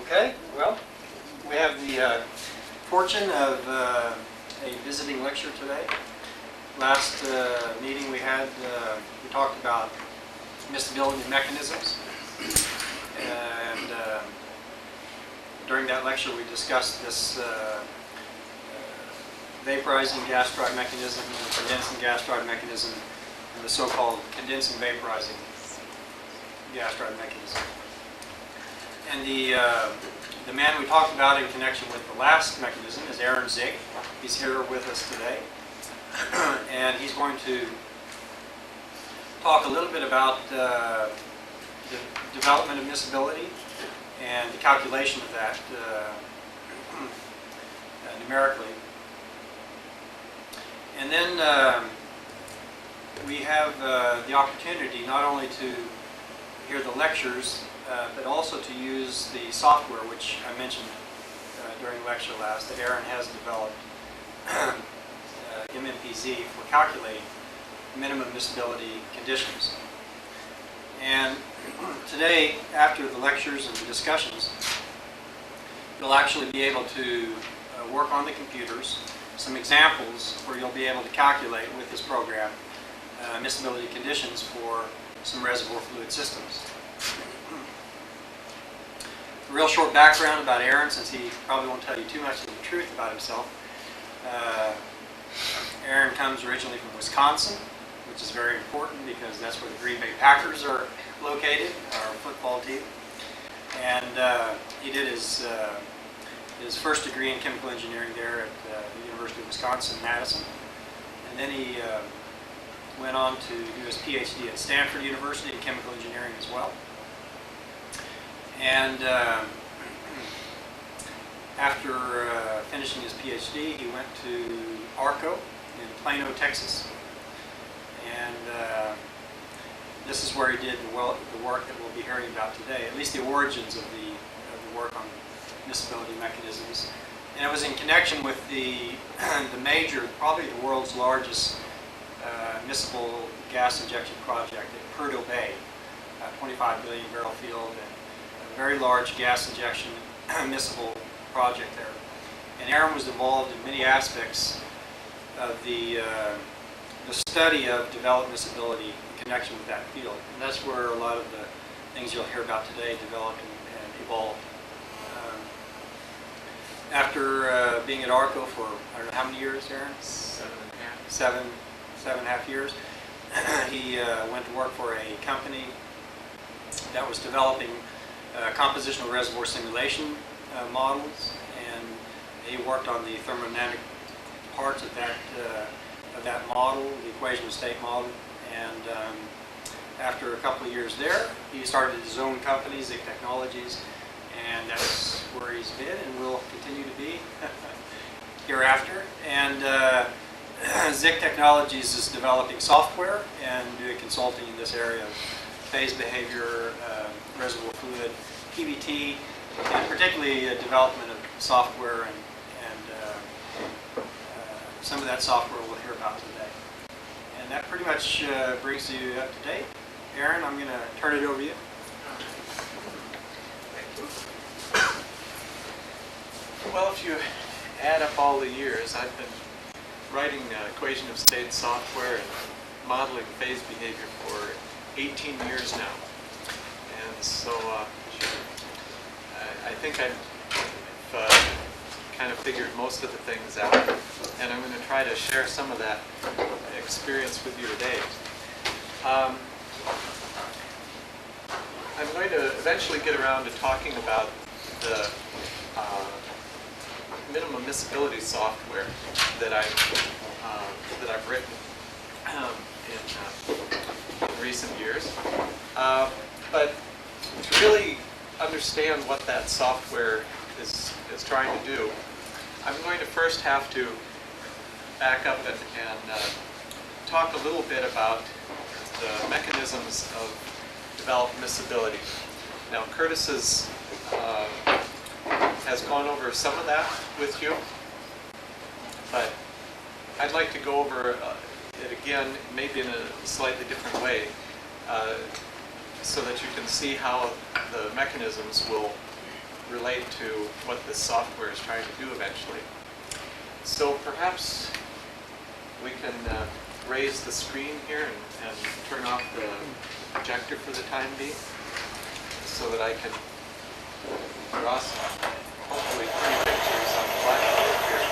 Okay, well, we have the fortune of a visiting lecture today. Last meeting we had, we talked about miscibility mechanisms, and during that lecture we discussed this vaporizing gas drive mechanism, the condensing gas drive mechanism, and the so-called condensing vaporizing gas drive mechanism. And the man we talked about in connection with the last mechanism is Zick. He's here with us today. And he's going to talk a little bit about the development of miscibility and the calculation of that numerically. And then we have the opportunity not only to hear the lectures, but also to use the software which I mentioned during lecture last that Aaron has developed, MMPZ, for calculating minimum miscibility conditions. And today, after the lectures and the discussions, you'll actually be able to work on the computers some examples where you'll be able to calculate with this program miscibility conditions for some reservoir fluid systems. A real short background about Aaron, since he probably won't tell you too much of the truth about himself. Aaron comes originally from Wisconsin, which is very important because that's where the Green Bay Packers are located, our football team. And he did his first degree in chemical engineering there at the University of Wisconsin-Madison. And then he went on to do his PhD at Stanford University in chemical engineering as well. And after finishing his PhD, he went to ARCO in Plano, Texas. And this is where he did the work that we'll be hearing about today, at least the origins of the work on miscibility mechanisms. And it was in connection with the major, probably the world's largest miscible gas injection project at Prudhoe Bay, a 25 billion barrel field, and a very large gas injection miscible project there. And Aaron was involved in many aspects of the study of developed miscibility in connection with that field. And that's where a lot of the things you'll hear about today developed and evolved. After being at ARCO for, I don't know, how many years, Aaron? 7.5. 7.5 years. He went to work for a company that was developing compositional reservoir simulation models, and he worked on the thermodynamic parts of that model, the equation of state model. And after a couple of years there, he started his own company, Zick Technologies, and that's where he's been and will continue to be hereafter. And Zick Technologies is developing software and doing consulting in this area of phase behavior, reservoir fluid, PBT, and particularly development of software, and some of that software we'll hear about today. And that pretty much brings you up to date. Aaron, I'm going to turn it over to you. Well, if you add up all the years, I've been writing equation of state software and modeling phase behavior for 18 years now. And so I think I've kind of figured most of the things out, and I'm going to try to share some of that experience with you today. I'm going to eventually get around to talking about the minimum miscibility software that I've written in recent years. But to really understand what that software is trying to do, I'm going to first have to back up and talk a little bit about the mechanisms of developed miscibility. Now, Curtis has gone over some of that with you, but I'd like to go over it again, maybe in a slightly different way, so that you can see how the mechanisms will relate to what this software is trying to do eventually. So perhaps we can raise the screen here and turn off the projector for the time being so that I can draw some hopefully pretty pictures on the blackboard here.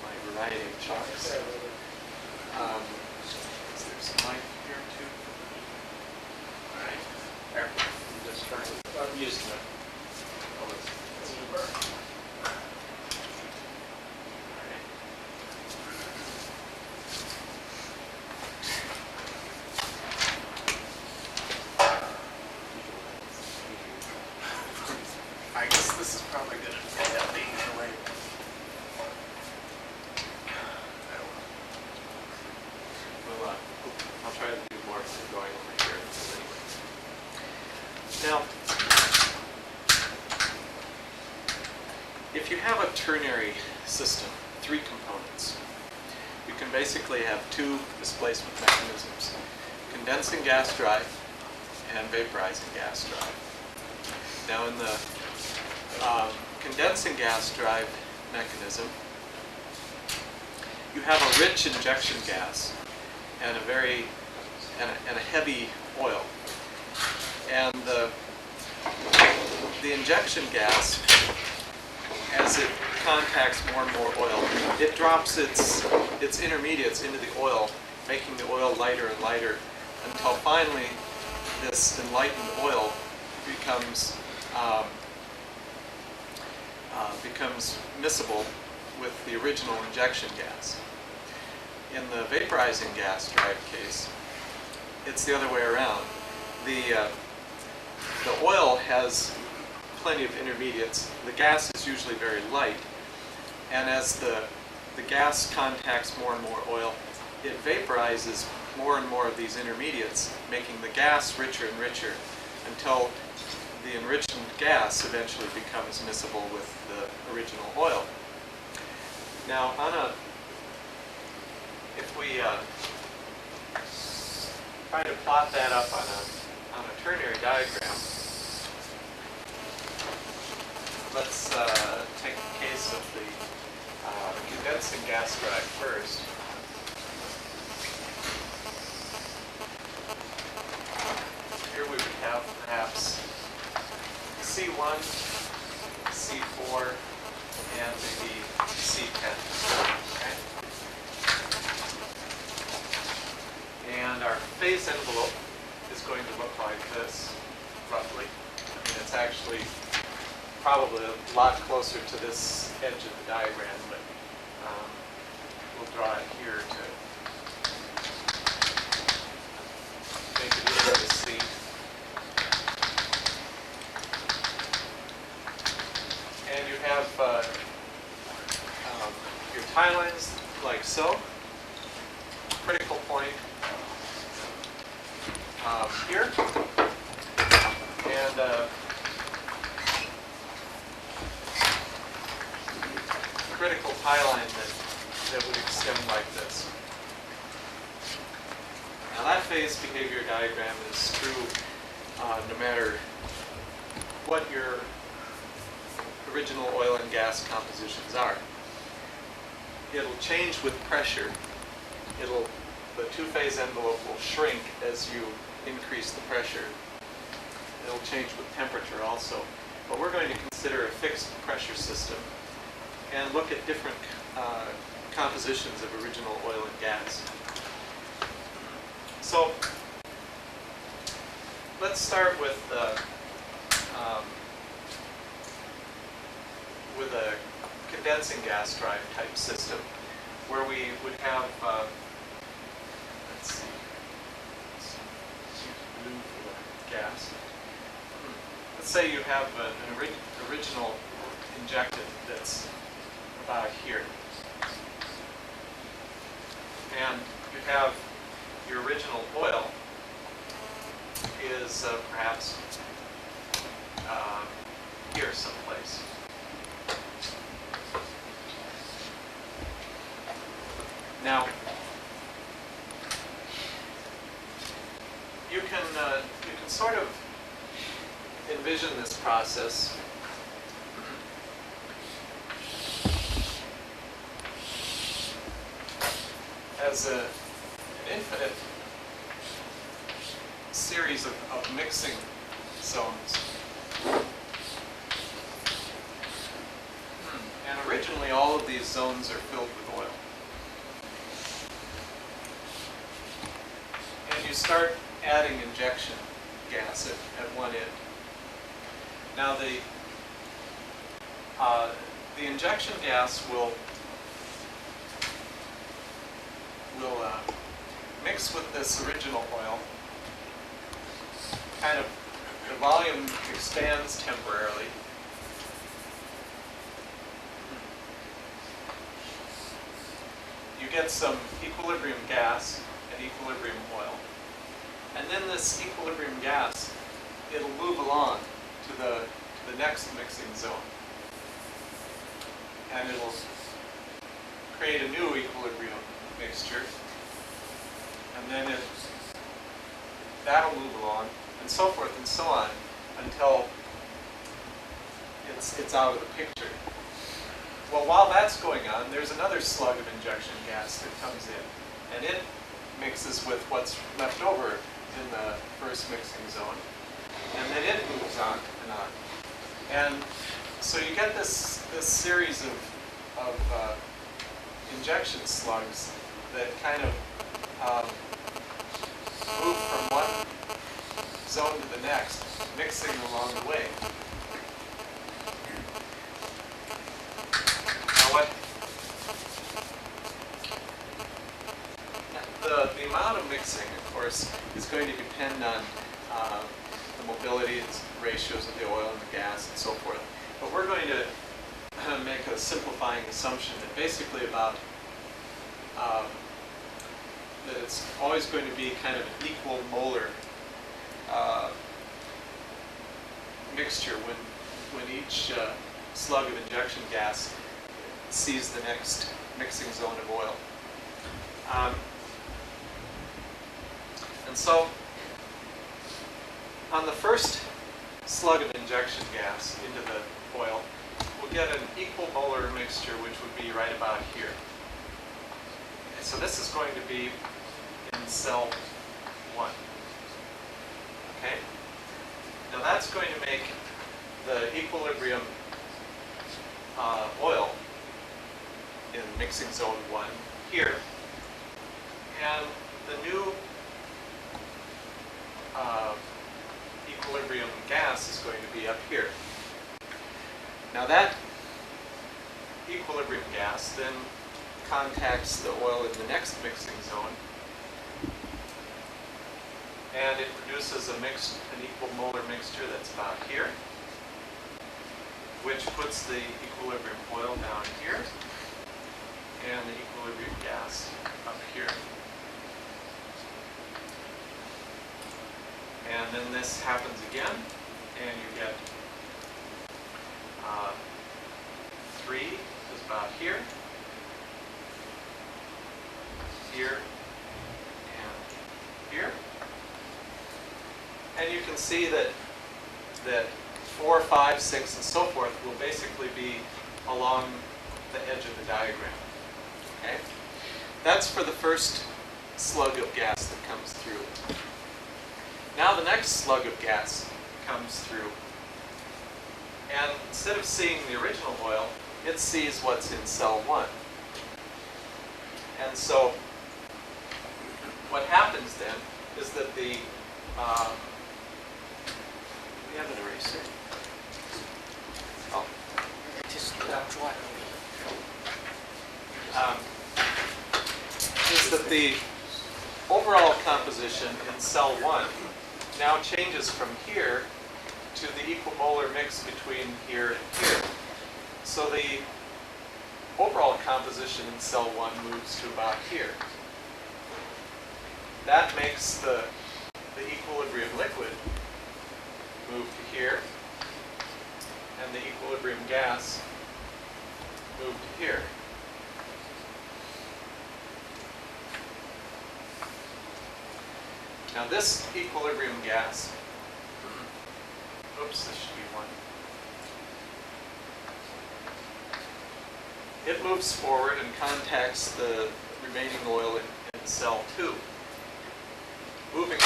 My writing charts. Is there some light here too? Alright, there. I'm just trying to, I'm using it. I guess this is probably going to end up being the way. Well, I'll try to do more going over here anyway. Now, if you have a ternary system, 3 components, you can basically have 2 displacement mechanisms: condensing gas drive and vaporizing gas drive. Now, in the condensing gas drive mechanism, you have a rich injection gas and a heavy oil. And the injection gas, as it contacts more and more oil, it drops its intermediates into the oil, making the oil lighter and lighter, until finally this enlightened oil becomes miscible with the original injection gas. In the vaporizing gas drive case, it's the other way around. The oil has plenty of intermediates. The gas is usually very light, and as the gas contacts more and more oil, it vaporizes more and more of these intermediates, making the gas richer and richer, until the enriched gas eventually becomes miscible with the original oil. Now, if we try to plot that up on a ternary diagram, let's take the case of the condensing gas drive first. Here we would have perhaps C1, C4, and maybe C10. Okay? And our phase envelope is going to look like this, roughly. I mean, it's actually probably a lot closer to this edge of the diagram, but we'll draw it here to make it easier to see. And you have your tie lines like so. Critical point here, and critical tie line that would extend like this. Now that phase behavior diagram is true no matter what your original oil and gas compositions are. It'll change with pressure. The two-phase envelope will shrink as you increase the pressure. It'll change with temperature also. But we're going to consider a fixed pressure system and look at different compositions of original oil and gas. So let's start with a condensing gas drive type system, where we would have, let's see, blue for the gas. Let's say you have an original injectant that's about here, and you have your original oil is perhaps here someplace. Now, you can sort of envision this process as an infinite series of mixing zones. And originally all of these zones are filled with oil. And you start adding injection gas at one end. Now the injection gas will mix with this original oil. Kind of the volume expands temporarily. You get some equilibrium gas and equilibrium oil. And then this equilibrium gas, it'll move along to the next mixing zone. And it'll create a new equilibrium mixture. And then that'll move along, and so forth and so on, until it's out of the picture. Well, while that's going on, there's another slug of injection gas that comes in, and it mixes with what's left over in the first mixing zone, and then it moves on and on. And so you get this series of injection slugs that kind of move from one zone to the next, mixing along the way. Now the amount of mixing, of course, is going to depend on the mobility ratios of the oil and the gas and so forth. But we're going to make a simplifying assumption that basically about that it's always going to be kind of an equal molar mixture when each slug of injection gas sees the next mixing zone of oil. And so on the first slug of injection gas into the oil, we'll get an equal molar mixture, which would be right about here. And so this is going to be in cell 1. Okay? Now that's going to make the equilibrium oil in mixing zone 1 here. And the new equilibrium gas is going to be up here. Now that equilibrium gas then contacts the oil in the next mixing zone, and it produces an equal molar mixture that's about here, which puts the equilibrium oil down here and the equilibrium gas up here. And then this happens again, and you get 3 is about here, here, and here. And you can see that 4, 5, 6, and so forth will basically be along the edge of the diagram. Okay? That's for the first slug of gas that comes through. Now the next slug of gas comes through, and instead of seeing the original oil, it sees what's in cell 1. And so what happens then is that the we have an eraser. Oh. Is that the overall composition in cell 1 now changes from here to the equimolar mix between here and here. So the overall composition in cell 1 moves to about here. That makes the equilibrium liquid move to here, and the equilibrium gas move to here. Now this equilibrium gas, oops, this should be 1. It moves forward and contacts the remaining oil in cell 2, moving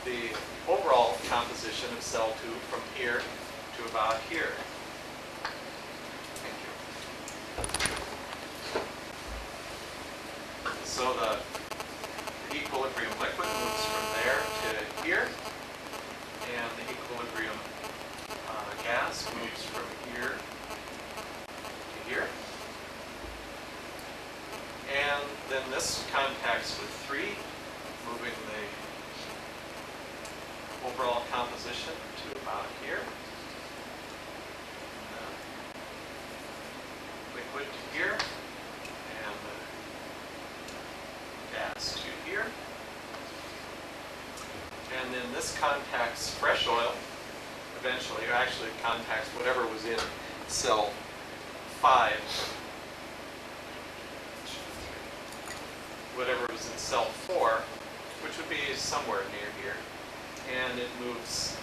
the overall composition of cell 2 from here to about here. Thank you. So the equilibrium liquid moves from there to here, and the equilibrium gas moves from here to here. And then this contacts with 3, moving the overall composition to about here. Liquid to here, and the gas to here. And then this contacts fresh oil eventually, or actually contacts whatever was in cell 5. Whatever was in cell 4, which would be somewhere near here, and it moves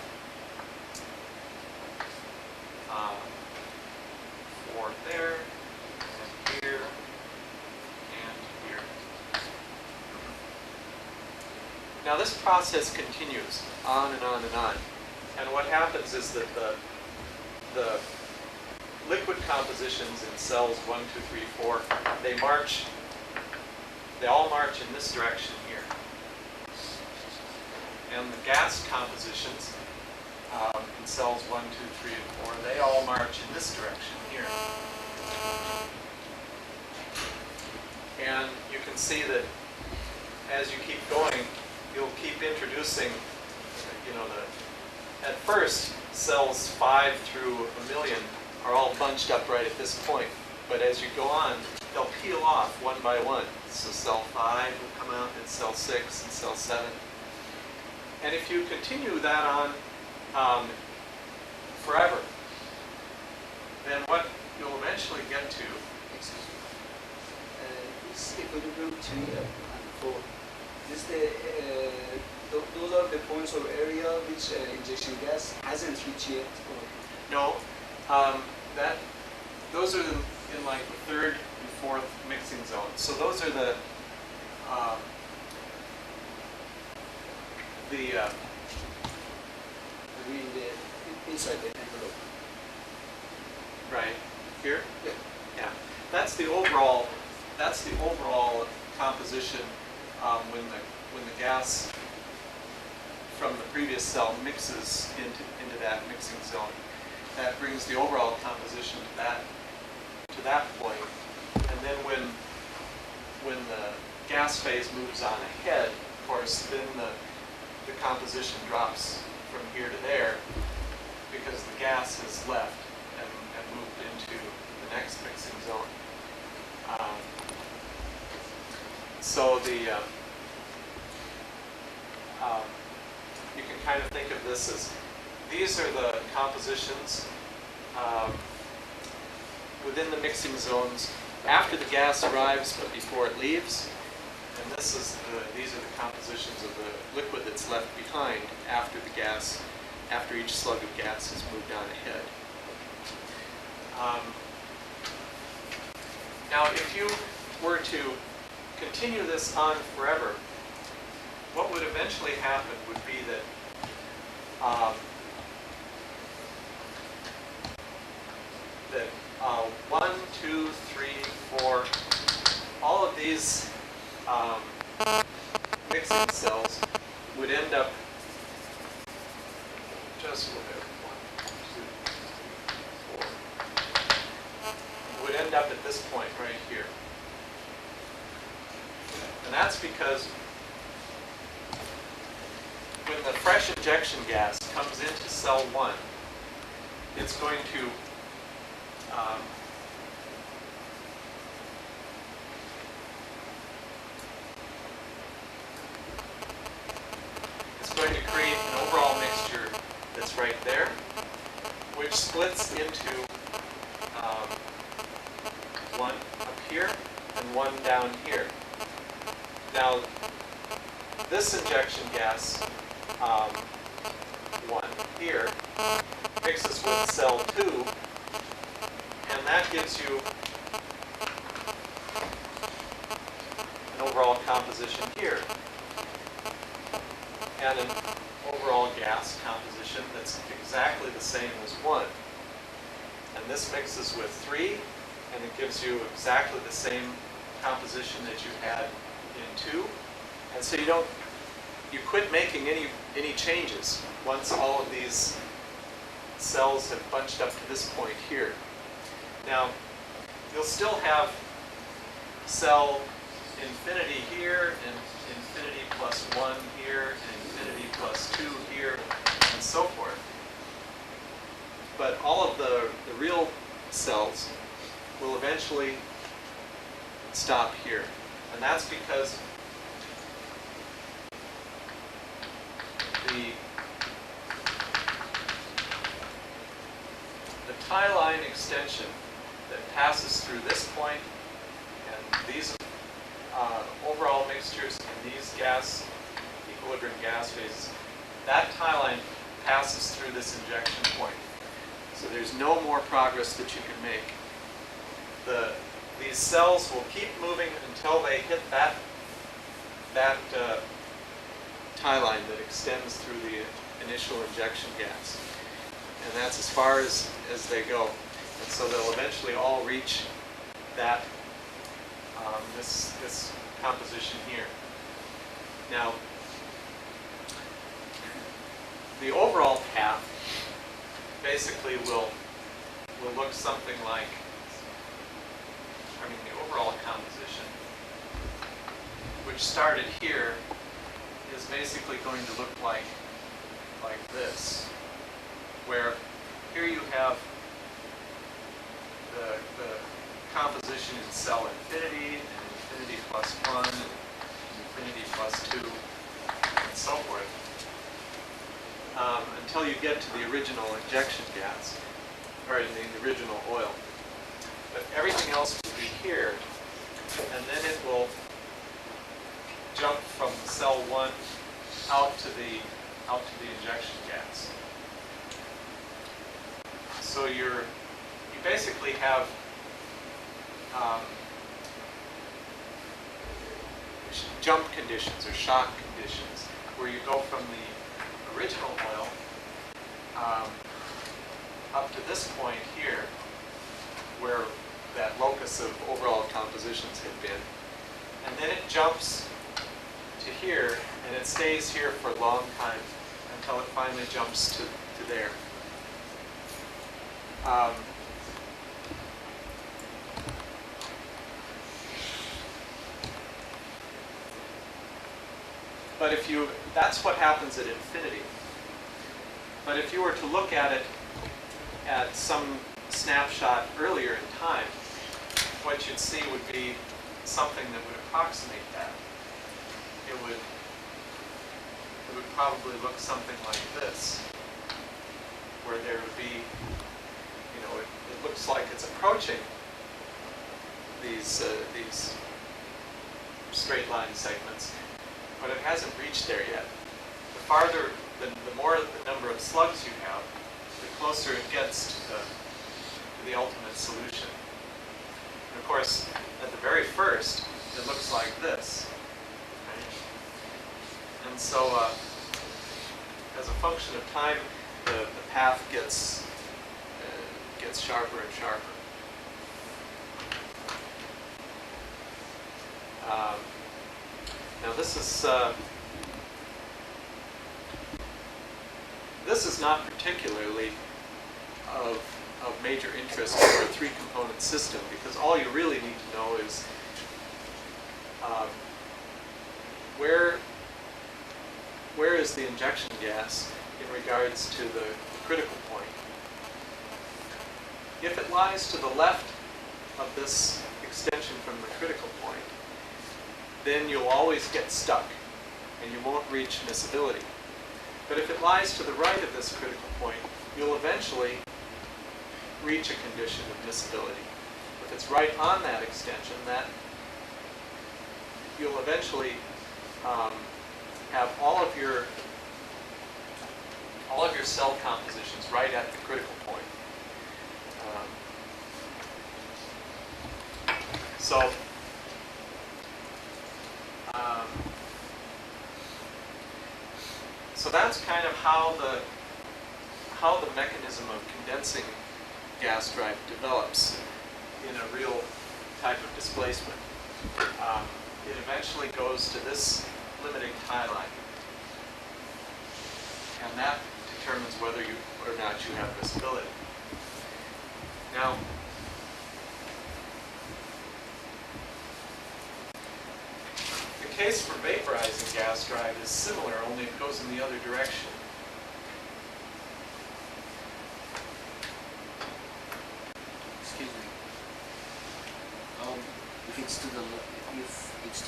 4 there, and here, and here. Now this process continues on and on and on, and what happens is that the liquid compositions in cells 1, 2, 3, 4, they all march in this direction here. And the gas compositions in cells 1, 2, 3, and 4, they all march in this direction here. And you can see that as you keep going, you'll keep introducing, at first, cells 5 through 1,000,000 are all bunched up right at this point. But as you go on, they'll peel off one by one. So cell 5 will come out, and cell 6, and cell 7. And if you continue that on forever, then what you'll eventually get to... Excuse me. This equilibrium 3 and 4, those are the points or area which injection gas hasn't reached yet? Or? No, those are in like the 3rd and 4th mixing zone. So those are the inside the envelope. Right here. Yeah. Yeah. That's the overall composition when the gas from the previous cell mixes into that mixing zone. That brings the overall composition to that point. And then when the gas phase moves on ahead, of course, then the composition drops from here to there because the gas has left and moved into the next mixing zone. So you can kind of think of this as these are the compositions within the mixing zones after the gas arrives but before it leaves. And these are the compositions of the liquid that's left behind after each slug of gas has moved on ahead. Now, if you were to continue this on forever, what would eventually happen would be that that 1, 2, 3, 4, all of these mixing cells would end up just a little bit. 1, 2, 3, 4. Would end up at this point right here. And that's because when the fresh injection gas comes into cell 1, it's going to create an overall mixture that's right there, which splits into one up here and one down here. Now, this injection gas, 1 here, mixes with cell 2, and that gives you an overall composition here, and an overall gas composition that's exactly the same as 1. And this mixes with 3, and it gives you exactly the same composition that you had in 2. And so you quit making any changes once all of these cells have bunched up to this point here. Now, you'll still have cell infinity here, and infinity plus 1 here, and infinity plus 2 here, and so forth. But all of the real cells will eventually stop here. And that's because the tie line extension that passes through this point and these overall mixtures and these equilibrium gas phases, that tie line passes through this injection point. So there's no more progress that you can make. These cells will keep moving until they hit that tie line that extends through the initial injection gas. And that's as far as they go. And so they'll eventually all reach that this composition here. Now, the overall path basically will look something like, the overall composition, which started here, is basically going to look like this, where here you have the composition in cell infinity, and infinity plus 1, and infinity plus 2, and so forth, until you get to the original injection gas, or the original oil. But everything else will be here, and then it will jump from cell 1 out to the injection gas. So you basically have jump conditions or shock conditions, where you go from the original oil up to this point here, where that locus of overall compositions had been, and then it jumps to here, and it stays here for a long time until it finally jumps to there. But that's what happens at infinity. But if you were to look at it at some snapshot earlier in time, what you'd see would be something that would approximate that. It would probably look something like this, where there would be, it looks like it's approaching these straight line segments, but it hasn't reached there yet. The farther, the more the number of slugs you have, the closer it gets to the ultimate solution. And of course, at the very first, it looks like this. Right? And so, as a function of time, the path gets sharper and sharper. Now this is not particularly of major interest for a three-component system, because all you really need to know is where is the injection gas in regards to the critical point. If it lies to the left of this extension from the critical point, then you'll always get stuck and you won't reach miscibility. But if it lies to the right of this critical point, you'll eventually reach a condition of miscibility. If it's right on that extension, that you'll eventually have all of your cell compositions right at the critical point. So that's kind of how the mechanism of condensing gas drive develops in a real type of displacement. It eventually goes to this limiting tie line, and that determines whether you or not you have miscibility. Now, the case for vaporizing gas drive is similar, only it goes in the other direction. Excuse me. If it's to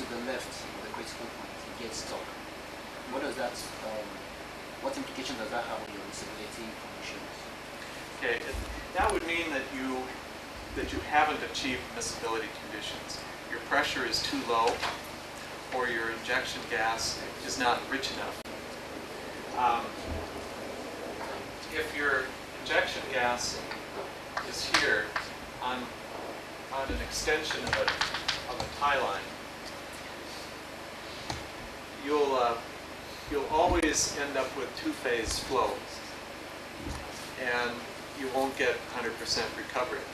the left of the critical point, it gets stuck. What does that? What implication does that have on your miscibility conditions? Okay, that would mean that you haven't achieved miscibility conditions. Your pressure is too low, or your injection gas is not rich enough. If your injection gas is here on an extension of a tie line, you'll always end up with two-phase flow, and you won't get 100% recovery.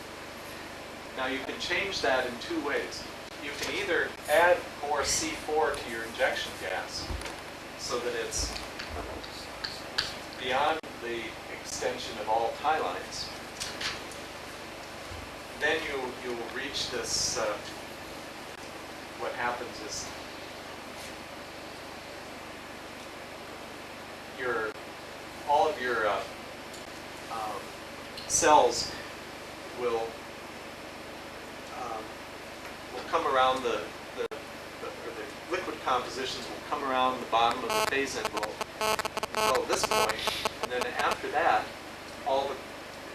Now you can change that in two ways. You can either add more C4 to your injection gas so that it's beyond the extension of all tie lines. Then you will reach this, what happens is all of your cells will come around the liquid compositions will come around the bottom of the phase envelope until this point, and then after that, all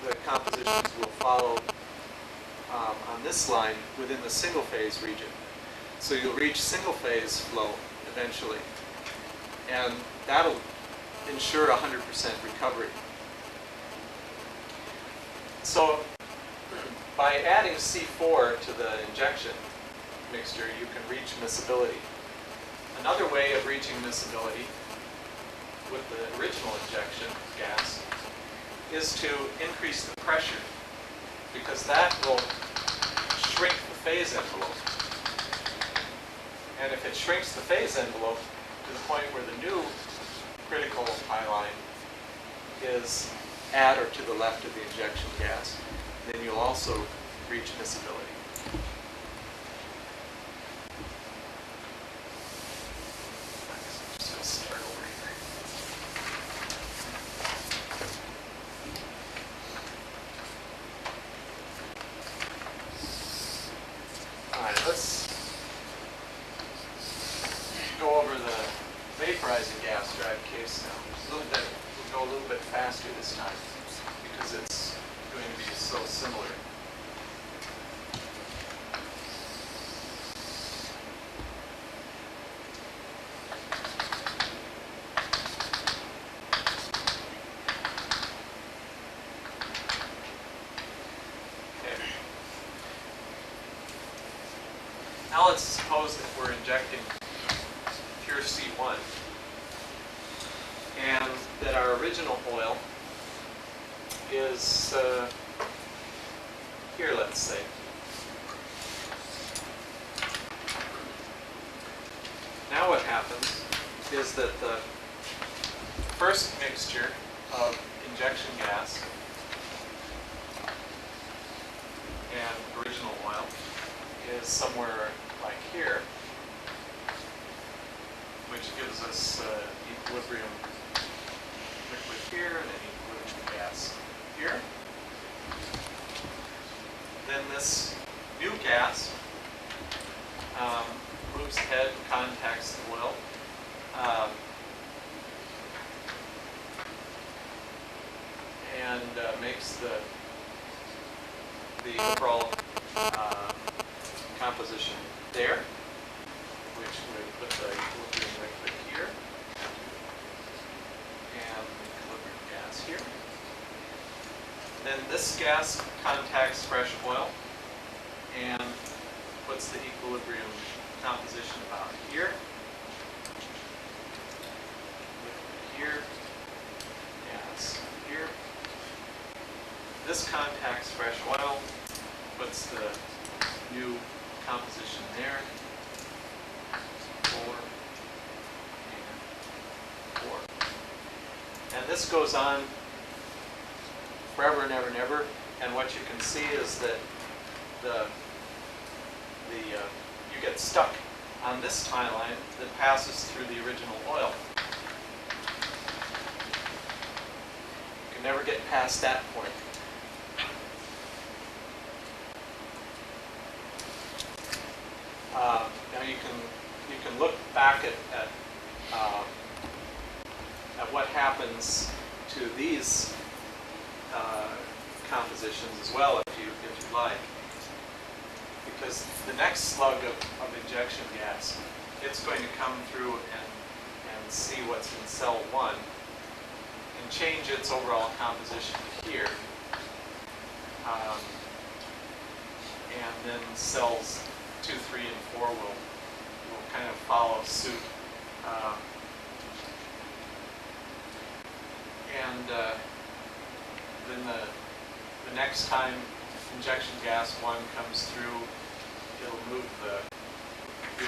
the compositions will follow on this line within the single phase region. So you'll reach single phase flow eventually, and that'll ensure 100% recovery. So by adding C4 to the injection mixture, you can reach miscibility. Another way of reaching miscibility with the original injection gas is to increase the pressure, because that will shrink the phase envelope. And if it shrinks the phase envelope to the point where the new critical tie line is at or to the left of the injection gas, then you'll also reach miscibility. I'm just going to start over here. All right, let's go over the vaporizing gas drive case now. We'll go a little bit faster this time because it's going to be so similar. Okay. Now let's suppose that we're injecting pure C1, and that our original oil is here, let's say. Now what happens is that the first mixture of injection gas and original oil is somewhere like here, which gives us equilibrium liquid here and an equilibrium gas here. Then this new gas moves ahead and contacts the oil. And makes the overall composition there, which would put the equilibrium liquid here. this gas contacts fresh oil and puts the equilibrium composition about here. Here, gas here. This contacts fresh oil, puts the new composition there. 4 and 4. And this goes on forever and ever and ever. And what you can see is that you get stuck on this tie line that passes through the original oil. You can never get past that point. Now you can look back at what happens to these compositions as well, if you like, because the next slug of injection gas, it's going to come through and see what's in cell 1 and change its overall composition here, and then cells 2, 3, and 4 will kind of follow suit. Then the next time injection gas 1 comes through, it'll move the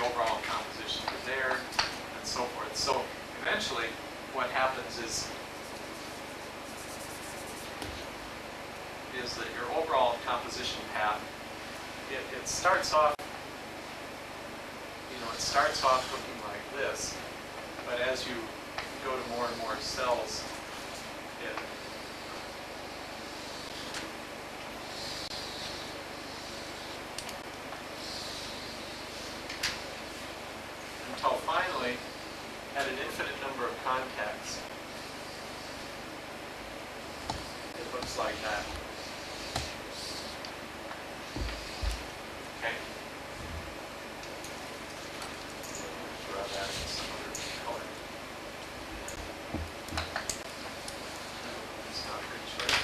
overall composition to there, and so forth. So eventually, what happens is that your overall composition path, it starts off, it starts off looking like this, but as you go to more and more cells, until finally, at an infinite number of contacts, it looks like that. Okay. Draw that in some other color. It's not rich, right?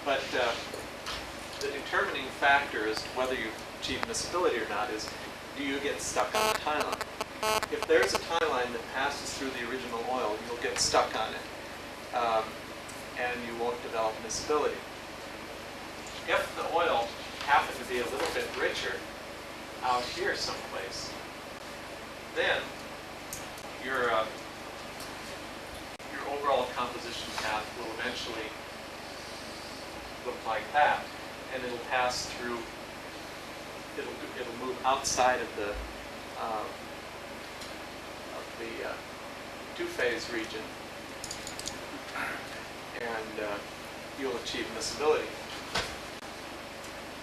But the determining factor as to whether you achieve miscibility or not is, do you get stuck on the tie line? If there's a tie line that passes through the original oil, you'll get stuck on it, and you won't develop miscibility. If the oil happened to be a little bit richer out here someplace, then your overall composition path will eventually look like that, and it'll pass through. It'll move outside of the two-phase region, and you'll achieve miscibility.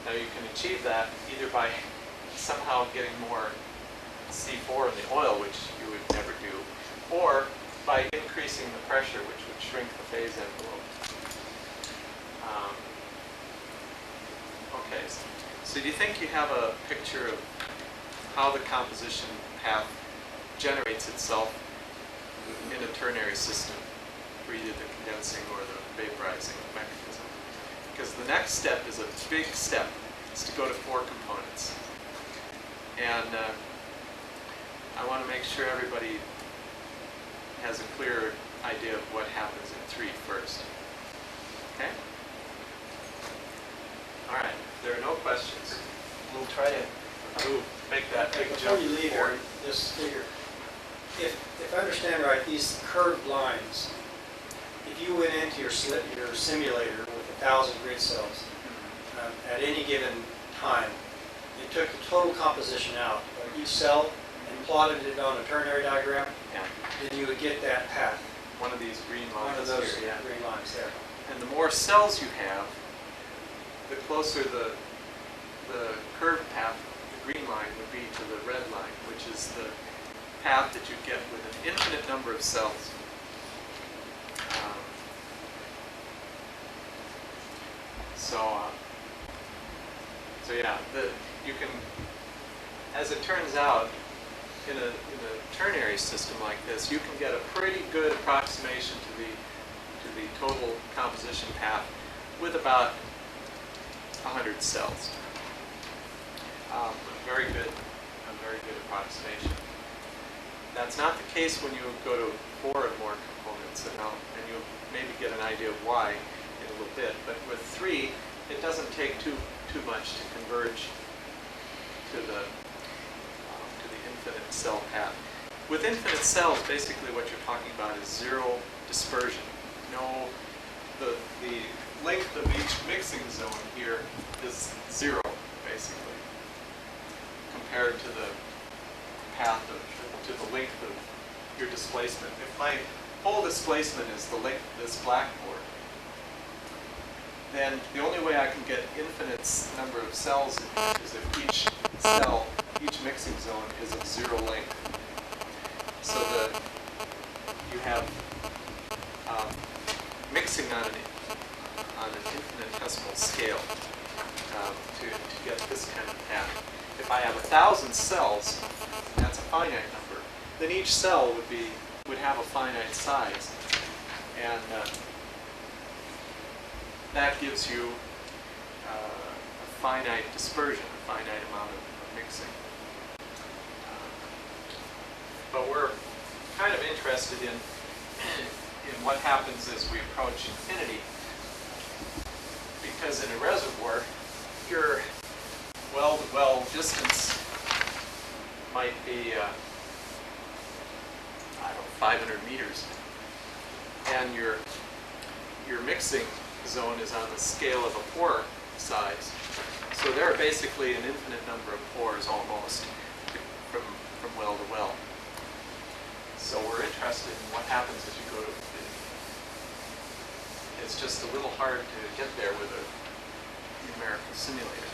Now you can achieve that either by somehow getting more C4 in the oil, which you would never do, or by increasing the pressure, which would shrink the phase envelope. Okay, so do you think you have a picture of how the composition path generates itself in a ternary system for either the condensing or the vaporizing mechanism? Because the next step is a big step. It's to go to 4 components. And I want to make sure everybody has a clear idea of what happens in 3 first. Okay? All right. There are no questions. We'll try to Make that big before jump you leave forward. here, just figure, if I understand right, these curved lines, if you went into your simulator with 1,000 grid cells at any given time, you took the total composition out of each cell and plotted it on a ternary diagram, Yeah. then you would get that path, One of these green one lines of those here. Yeah. green lines there. And the more cells you have, the closer the curved path, the green line, would be to the red line, which is the path that you get with an infinite number of cells. So yeah, you can, as it turns out, in a ternary system like this, you can get a pretty good approximation to the total composition path with about 100 cells. A very good approximation. That's not the case when you go to 4 or more components, and you'll maybe get an idea of why in a little bit. But with 3, it doesn't take too much to converge to the infinite cell path. With infinite cells, basically what you're talking about is zero dispersion. No, the length of each mixing zone here is 0, basically, compared to the path to the length of your displacement. If my whole displacement is the length of this blackboard, then the only way I can get infinite number of cells is if each cell, each mixing zone is of 0 length. So that you have mixing on an infinitesimal scale to get this kind of path. If I have 1,000 cells, that's a finite number, then each cell would have a finite size, and that gives you a finite dispersion, a finite amount of mixing. But we're kind of interested in what happens as we approach infinity, because in a reservoir, your well-to-well distance might be, 500 meters, and your mixing zone is on the scale of a pore size. So there are basically an infinite number of pores almost from well to well. So we're interested in what happens as you go to infinity. It's just a little hard to get there with a numerical simulator.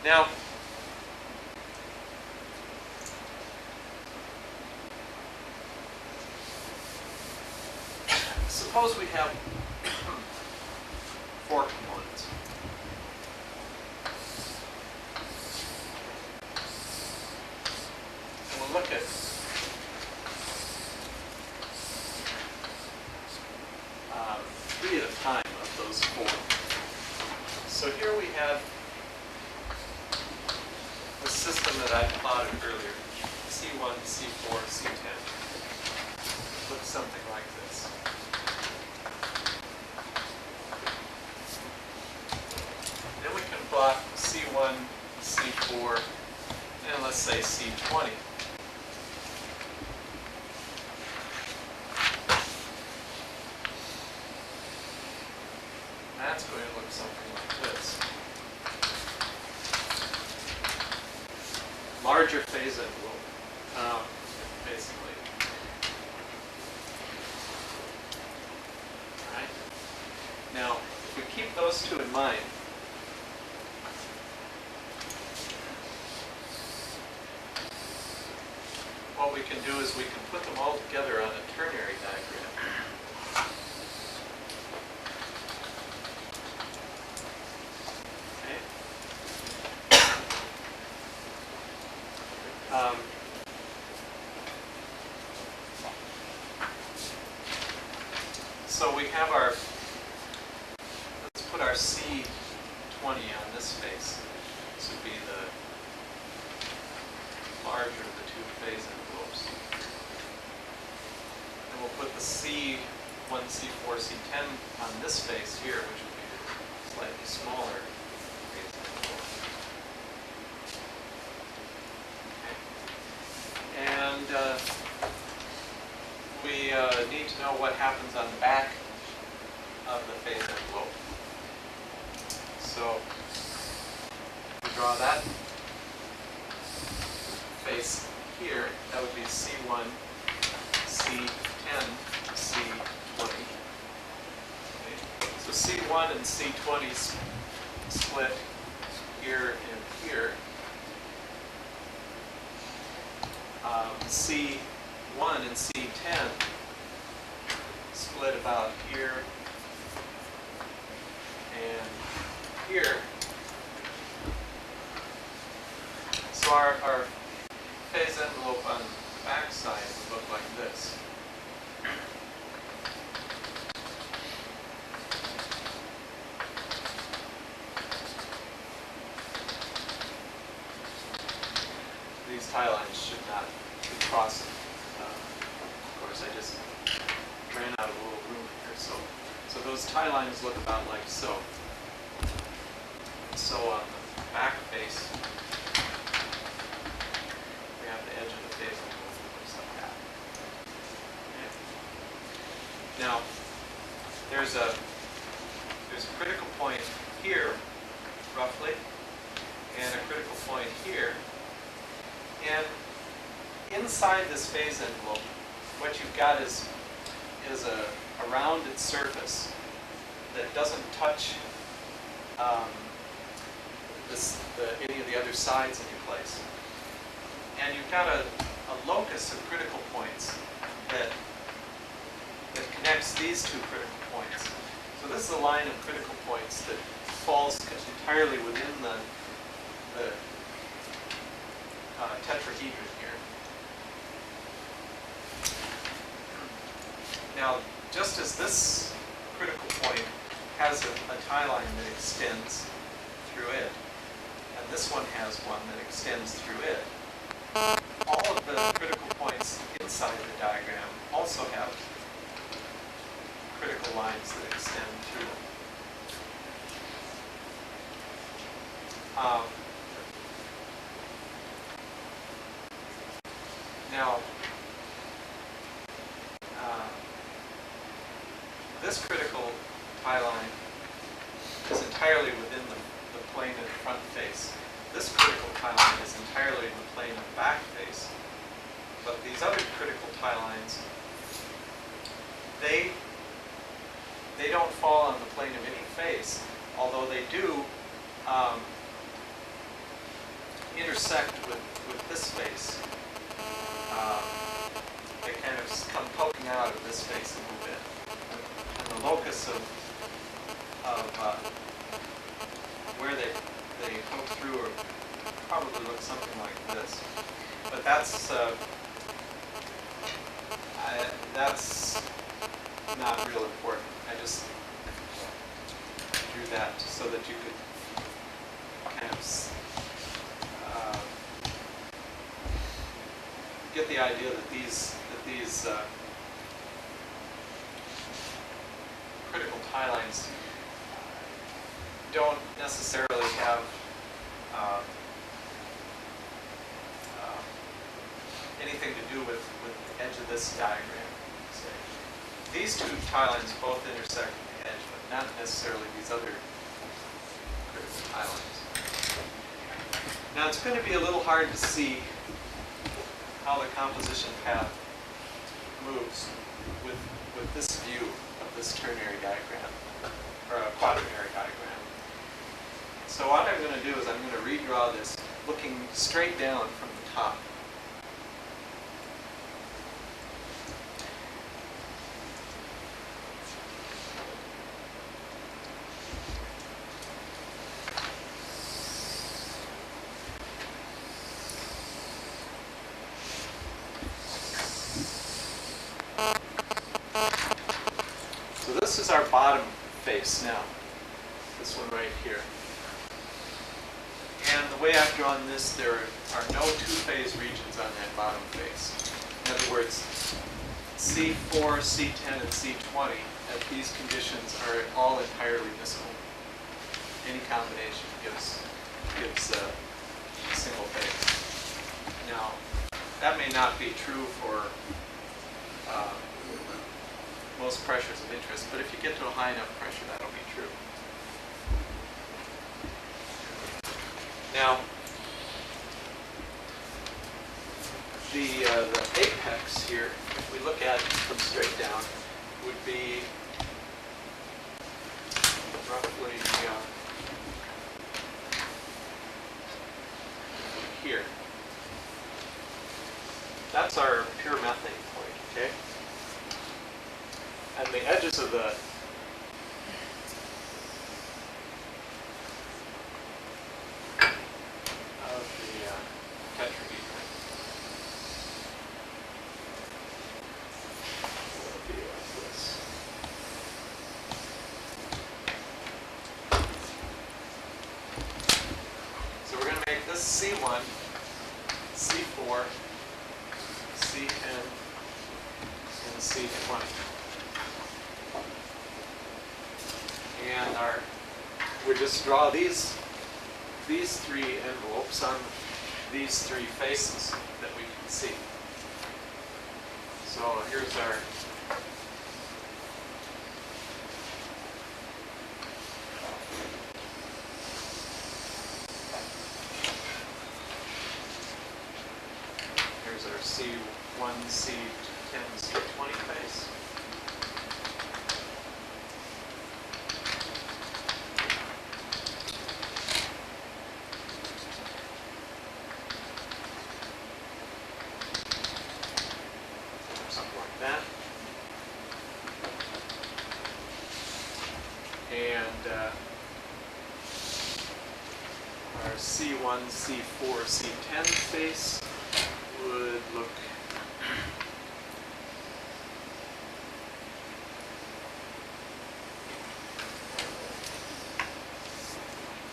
Now, suppose we have 4 components. And we'll look at 3 at a time of those 4. So here we have the system that I plotted earlier, C1, C4, C10. Looks something like this. Then we can plot C1, C4, and let's say C20. That's going to look something like this. Larger phase envelope, basically. All right. Now, if we keep those 2 in mind, what we can do is we can put them all together on a ternary diagram. So we have let's put our C20 on this face. This would be the larger of the 2 phase envelopes. And we'll put the C1, C4, C10 on this face here, which would be the slightly smaller phase envelope. And we need to know what happens on the back of the phase envelope. So we draw that face here. That would be C1, C10, C20. Okay. So C1 and C20 split here and here. C1 and C10 split about here and here. So our phase tie lines should not be crossing. Of course, I just ran out of a little room here, so those tie lines look about like so. So on the back face, we have the edge of the face looks like that. Okay. Now, there's a critical point here, roughly, and a critical point here. And inside this phase envelope, what you've got is a rounded surface that doesn't touch any of the other sides in your place. And you've got a locus of critical points that connects these two critical points. So this is a line of critical points that falls entirely within the tetrahedron here. Now, just as this critical point has a tie line that extends through it, and this one has one that extends through it, all of the critical points inside the diagram also have critical lines that extend through them. Now, this critical tie line is entirely within the plane of the front face. This critical tie line is entirely in the plane of the back face. But these other critical tie lines, they don't fall on the plane of any face, although they do intersect with this face. They kind of come poking out of this face a little bit. And the locus of where they poke through or probably look something like this. But that's not real important. I just drew that so that you could kind of get the idea that these critical tie lines don't necessarily have anything to do with the edge of this diagram. Say. These two tie lines both intersect with the edge, but not necessarily these other critical tie lines. Now it's going to be a little hard to see how the composition path moves with this view of this ternary diagram, or a quaternary diagram. So what I'm going to do is I'm going to redraw this looking straight down from the top. This is our bottom face now, this one right here. And the way I've drawn this, there are no two-phase regions on that bottom face. In other words, C4, C10, and C20 at these conditions are all entirely miscible. Any combination gives a single phase. Now, that may not be true for most pressures of interest, but if you get to a high enough pressure, that'll be true. Now, the apex here, if we look at it from straight down, would be roughly here. That's our pure methane point, okay? And the edges of the tetrahedron will be like this. So we're going to make this C1, C4, C10, and C20. And we just draw these three envelopes on these three faces that we can see. So here's our C1, C10, C20 face. Something like that. And our C1, C4, C10 face would look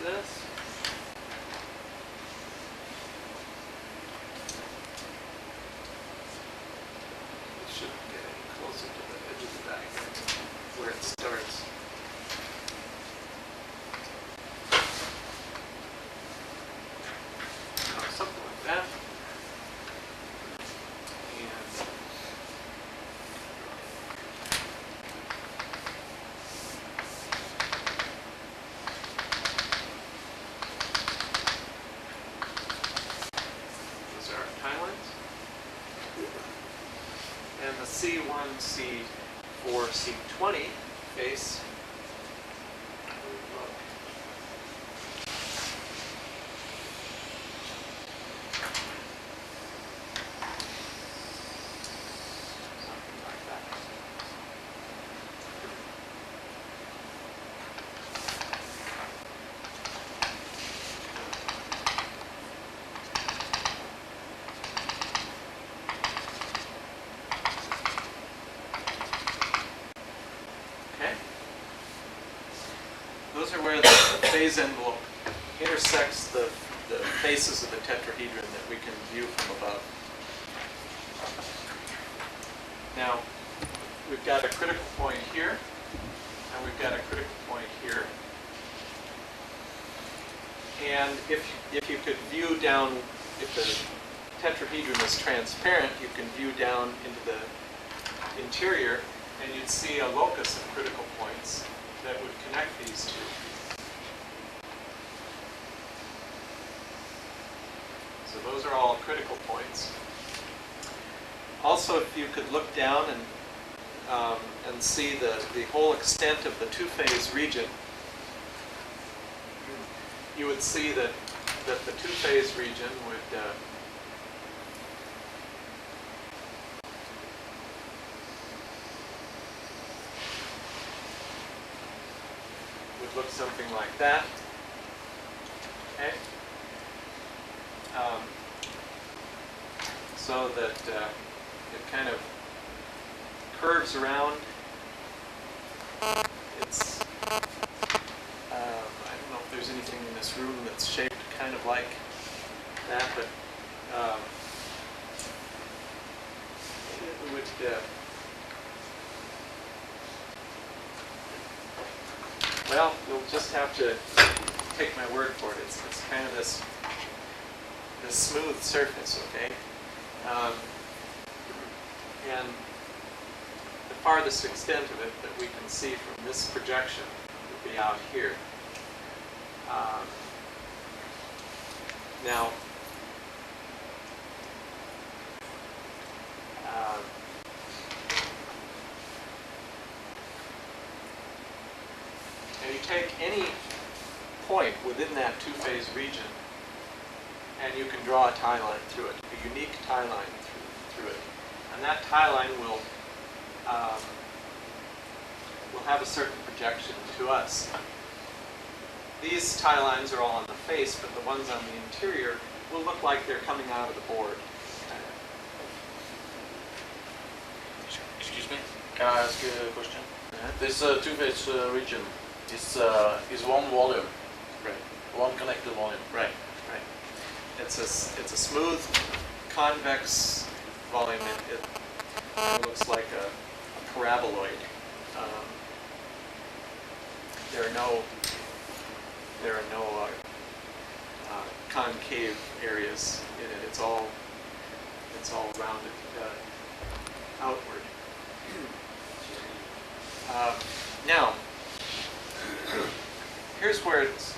like this. It shouldn't get any closer to the edge of the diagram where it starts. Something like that. And the C1, C4, C20 face would look something like that. Those are where the phase envelope intersects the faces of the tetrahedron that we can view from above. Now, we've got a critical point here, and we've got a critical point here. And if you could view down, if the tetrahedron is transparent, you can view down into the interior, and you'd see a locus of critical points that would connect these two. So those are all critical points. Also, if you could look down and see the whole extent of the two-phase region, you would see that the two-phase region would look something like that. Okay. So that it kind of curves around. It's I don't know if there's anything in this room that's shaped kind of like that, but it would well, you'll just have to take my word for it. It's kind of this smooth surface, okay? And the farthest extent of it that we can see from this projection would be out here. Now, and you take any point within that two-phase region, and you can draw a tie line through it, a unique tie line through it. And that tie line will have a certain projection to us. These tie lines are all on the face, but the ones on the interior will look like they're coming out of the board. Excuse me, can I ask you a question? This two-phase region is one volume, Right. one connected volume. Right. Right. it's a smooth convex volume. It looks like a paraboloid. There are no concave areas in it. It's all rounded outward. Now, here's where it's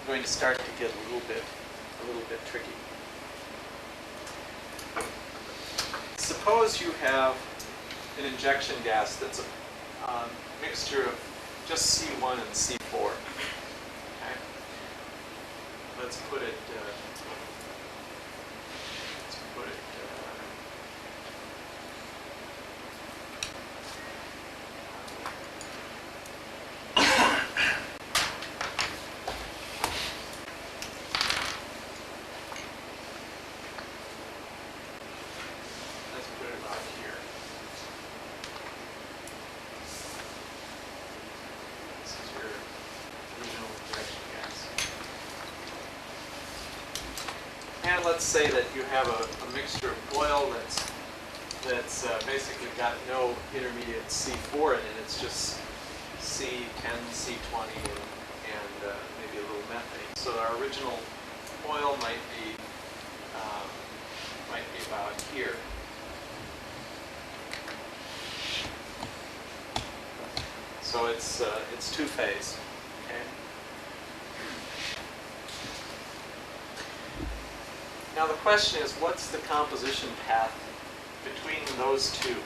going to start to get a little bit tricky. Suppose you have an injection gas that's a mixture of just C1 and C4. Okay? Let's put it. And let's say that you have a mixture of oil that's basically got no intermediate C4 in it. It's just C10, C20, and maybe a little methane. So our original oil might be about here. So it's two-phase. Okay. Now the question is, what's the composition path between those two?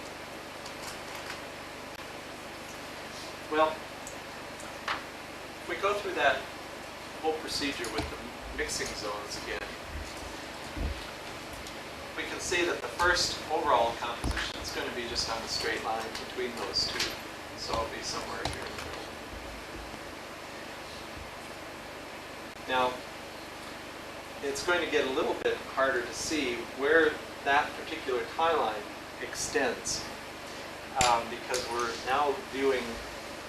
Well, if we go through that whole procedure with the mixing zones again, we can see that the first overall composition is going to be just on a straight line between those two. So it'll be somewhere here in the middle. Now, it's going to get a little bit harder to see where that particular tie line extends, because we're now viewing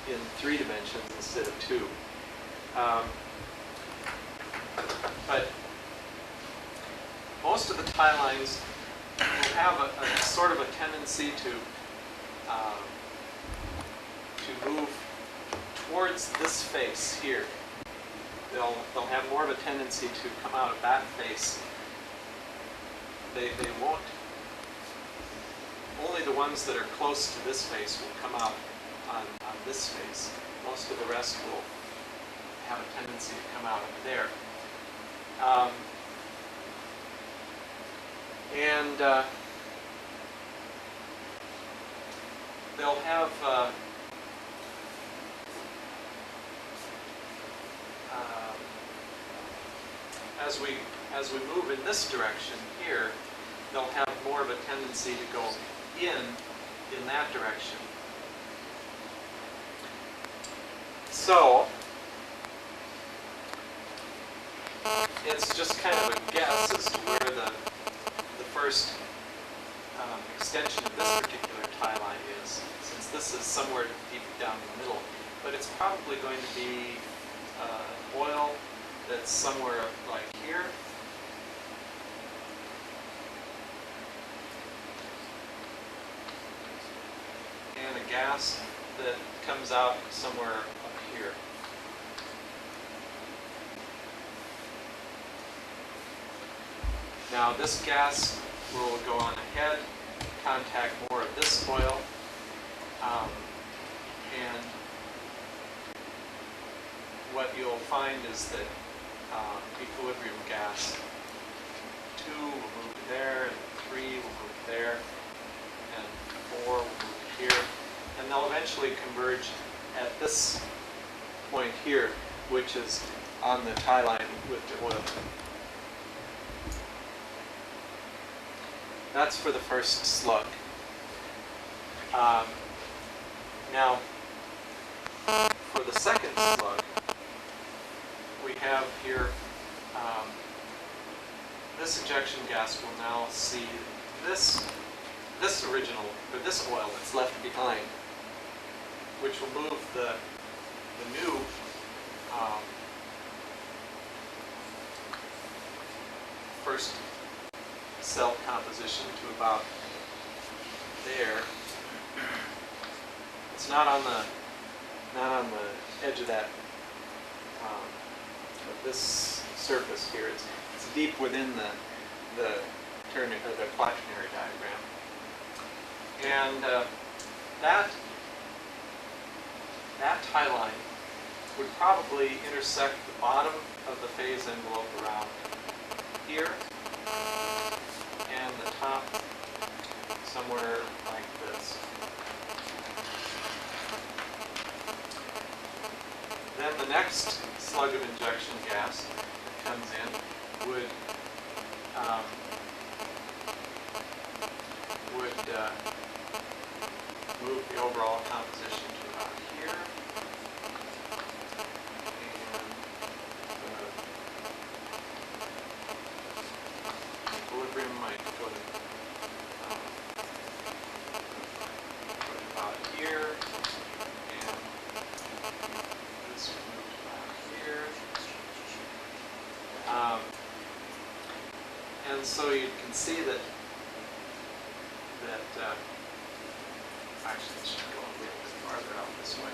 in 3 dimensions instead of 2. But most of the tie lines will have a sort of a tendency to move towards this face here. They'll have more of a tendency to come out of that face. They won't. Only the ones that are close to this face will come out on this face. Most of the rest will have a tendency to come out of there. They'll have as we move in this direction here, they'll have more of a tendency to go in that direction. So it's just kind of a guess as to where the first extension of this particular tie line is, since this is somewhere deep down the middle. But it's probably going to be oil that's somewhere like here. And a gas that comes out somewhere up here. Now this gas will go on ahead, contact more of this oil, and what you'll find is that equilibrium gas 2 will move there, and 3 will move there, and 4 will move here, and they'll eventually converge at this point here, which is on the tie line with the oil. That's for the first slug. Now, for the second slug, we have here this injection gas will now see this original, or this oil that's left behind, which will move the new first cell composition to about there. It's not on the edge of that of this surface here. It's deep within the ternary or the quaternary diagram, and that tie line would probably intersect the bottom of the phase envelope around here, and the top somewhere like this. Then the next slug of injection gas that comes in would move the overall composition to about here, and equilibrium might go to about here, and this would move to about here. And so you can see that actually it should go a little bit farther out this way.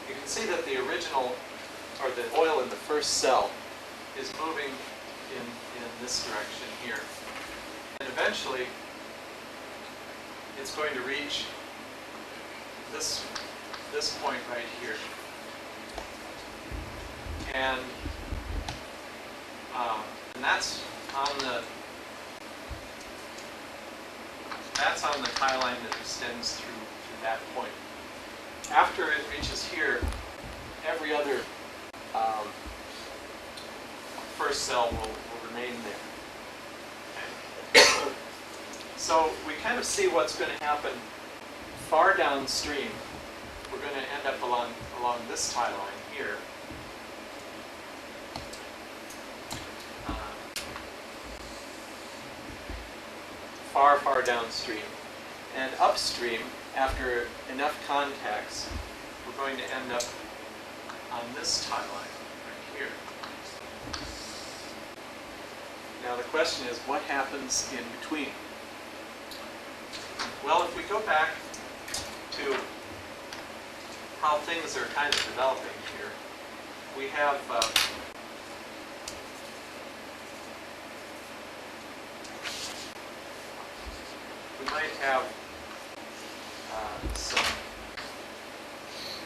You can see that the original, or the oil in the first cell, is moving in this direction here. And eventually, it's going to reach this point right here. And that's on the tie line that extends through that point. After it reaches here, every other first cell will remain there. Okay. So we kind of see what's going to happen far downstream. We're going to end up along this tie line here. Far downstream. And upstream, after enough contacts, we're going to end up on this tie line right here. Now the question is, what happens in between? Well, if we go back to how things are kind of developing here, we have we might have some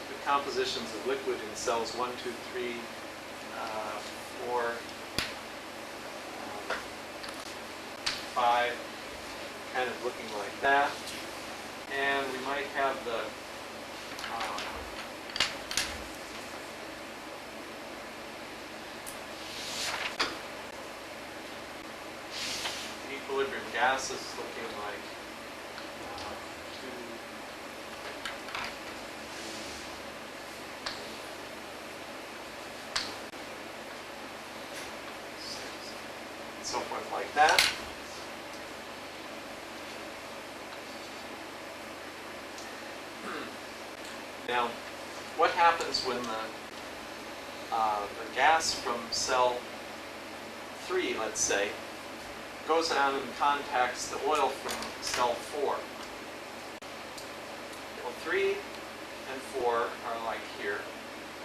the compositions of liquid in cells 1, 2, 3, 4, 5, kind of looking like that. And we might have the equilibrium gases looking like 2, 6, and so forth like that. Now, what happens when the gas from cell 3, let's say, goes down and contacts the oil from cell 4? Well, 3 and 4 are like here.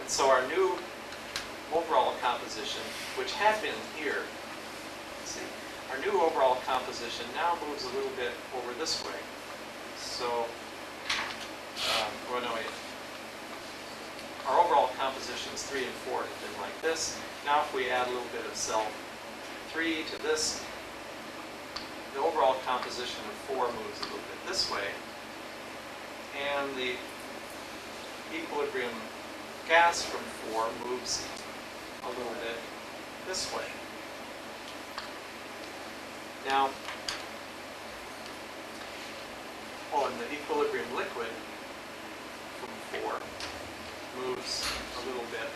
And so our new overall composition, which had been here, see, our new overall composition now moves a little bit over this way. So, well, no, wait. Our overall compositions 3 and 4 have been like this. Now if we add a little bit of cell 3 to this, the overall composition of 4 moves a little bit this way. And the equilibrium gas from 4 moves a little bit this way. Now, and the equilibrium liquid from 4 moves a little bit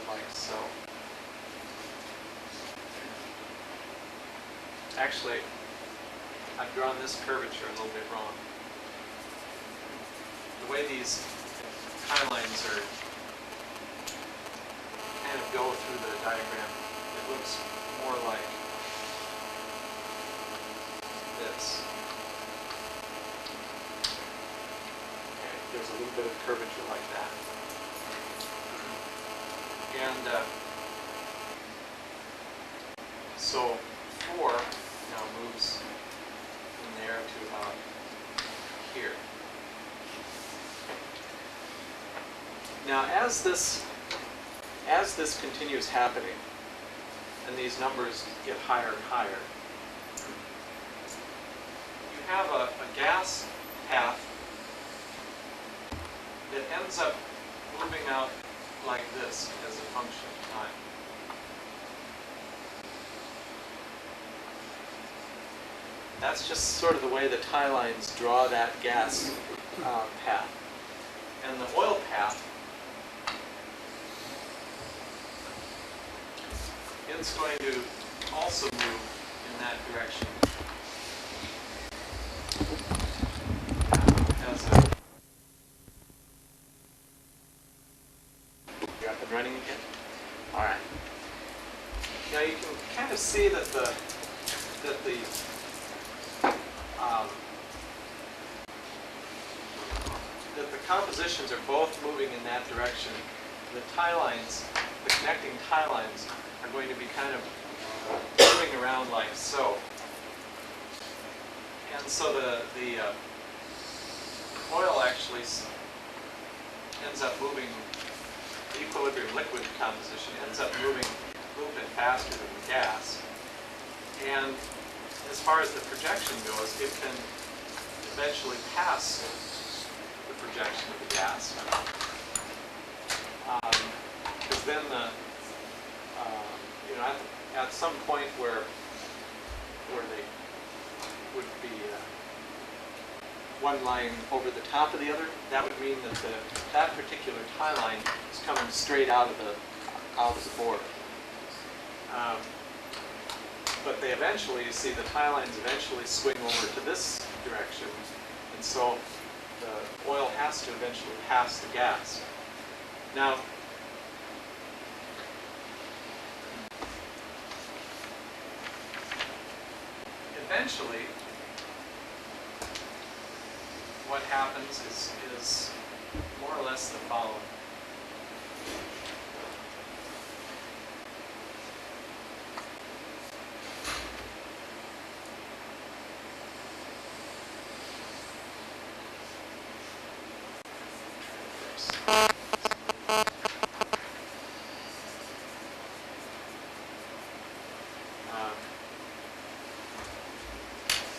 like so. Actually, I've drawn this curvature a little bit wrong. The way these tie lines are kind of go through the diagram, it looks more like this. Okay, there's a little bit of curvature like that. And so 4 now moves from there to about here. Now as this continues happening, and these numbers get higher and higher, you have a gas path that ends up moving out like this as a function of time. That's just sort of the way the tie lines draw that gas path. And the oil path is going to also move in that direction. As a You're up and running again? All right. Now you can kind of see that the compositions are both moving in that direction. The tie lines, the connecting tie lines, are going to be kind of moving around like so. And so the oil actually ends up moving, the equilibrium liquid composition ends up moving a little bit faster than the gas. And as far as the projection goes, it can eventually pass the projection of the gas. Because then at some point where they would be one line over the top of the other, that would mean that that particular tie line is coming straight out of the board. But they eventually, you see, the tie lines eventually swing over to this direction, and so the oil has to eventually pass the gas. Now, eventually, what happens is more or less the following.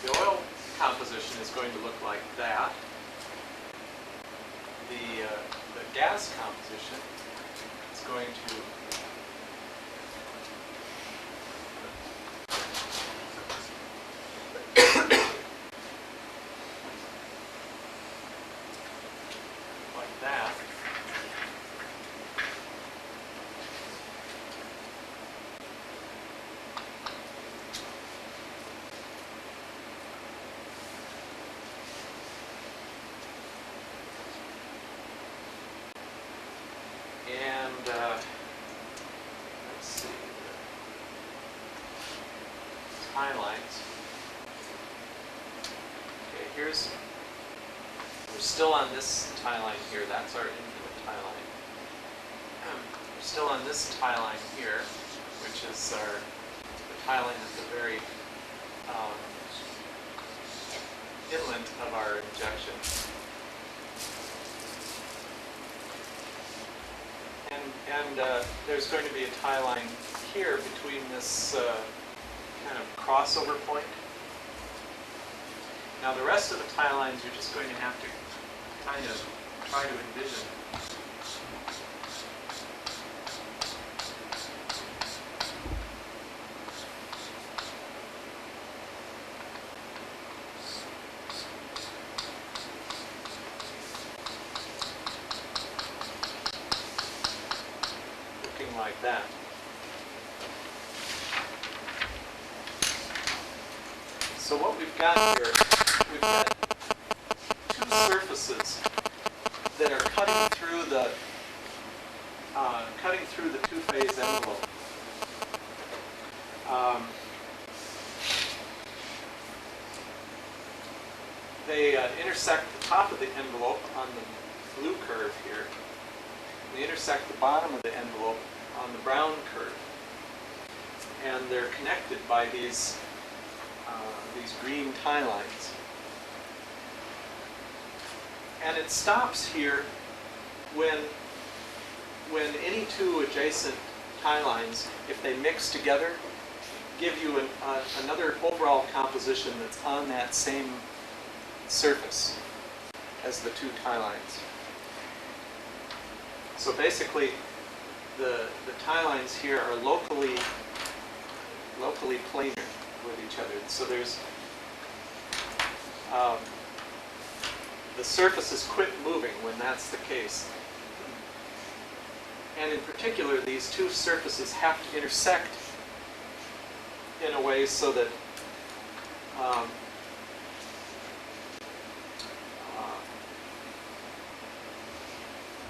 The oil composition is going to look like that. The gas composition is going to like that. And let's see, tie lines. Okay, we're still on this tie line here. That's our infinite tie line. We're still on this tie line here, which is the tie line at the very inlet of our injection. And there's going to be a tie line here between this kind of crossover point. Now the rest of the tie lines you're just going to have to kind of try to envision. Like that. So what we've got here, we've got two surfaces that are cutting through the two-phase envelope. They intersect the top of the envelope on the blue curve here. They intersect the bottom of the envelope on the brown curve. And they're connected by these green tie lines. And it stops here when any two adjacent tie lines, if they mix together, give you another overall composition that's on that same surface as the two tie lines. So basically, the tie lines here are locally planar with each other. So there's the surfaces quit moving when that's the case. And in particular, these two surfaces have to intersect in a way so that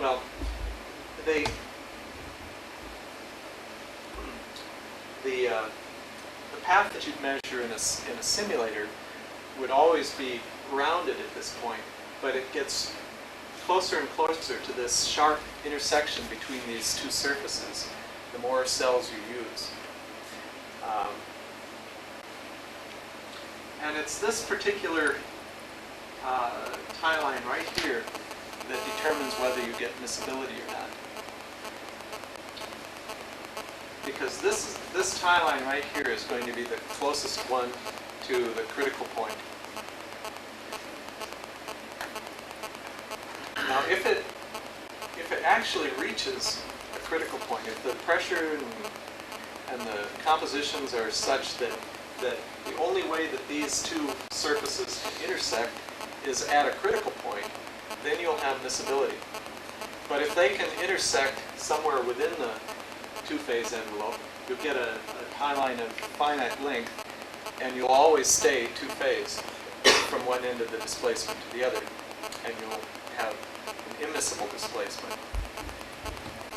well, the path that you'd measure in a simulator would always be rounded at this point, but it gets closer and closer to this sharp intersection between these two surfaces the more cells you use. And it's this particular tie line right here that determines whether you get miscibility or not. Because this tie line right here is going to be the closest one to the critical point. Now, if it actually reaches a critical point, if the pressure and the compositions are such that the only way that these two surfaces can intersect is at a critical point, then you'll have miscibility. But if they can intersect somewhere within the two-phase envelope, you'll get a tie line of finite length, and you'll always stay two-phase from one end of the displacement to the other, and you'll have an immiscible displacement.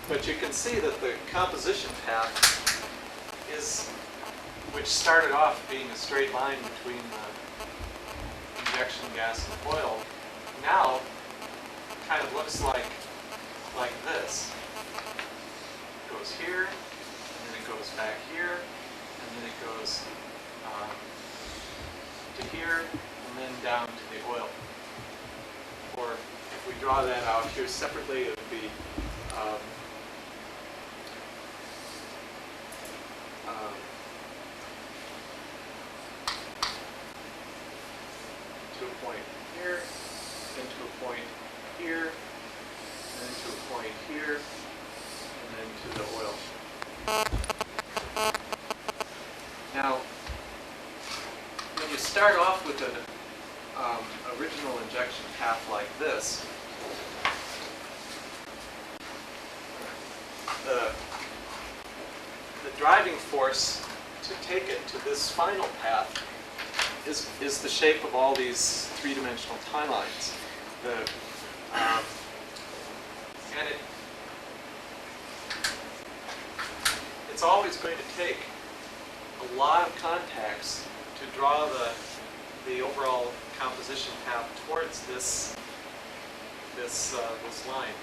But you can see that the composition path is, which started off being a straight line between the injection gas and oil, now kind of looks like this. It goes here, and then it goes back here, and then it goes to here, and then down to the oil. Or if we draw that out here separately, it would be to a point here, then to a point here, and then to a point here, and then to the oil. Now, when you start off with an original injection path like this, the driving force to take it to this final path is the shape of all these three-dimensional tie lines. And it's always going to take a lot of contacts to draw the overall composition path towards this line.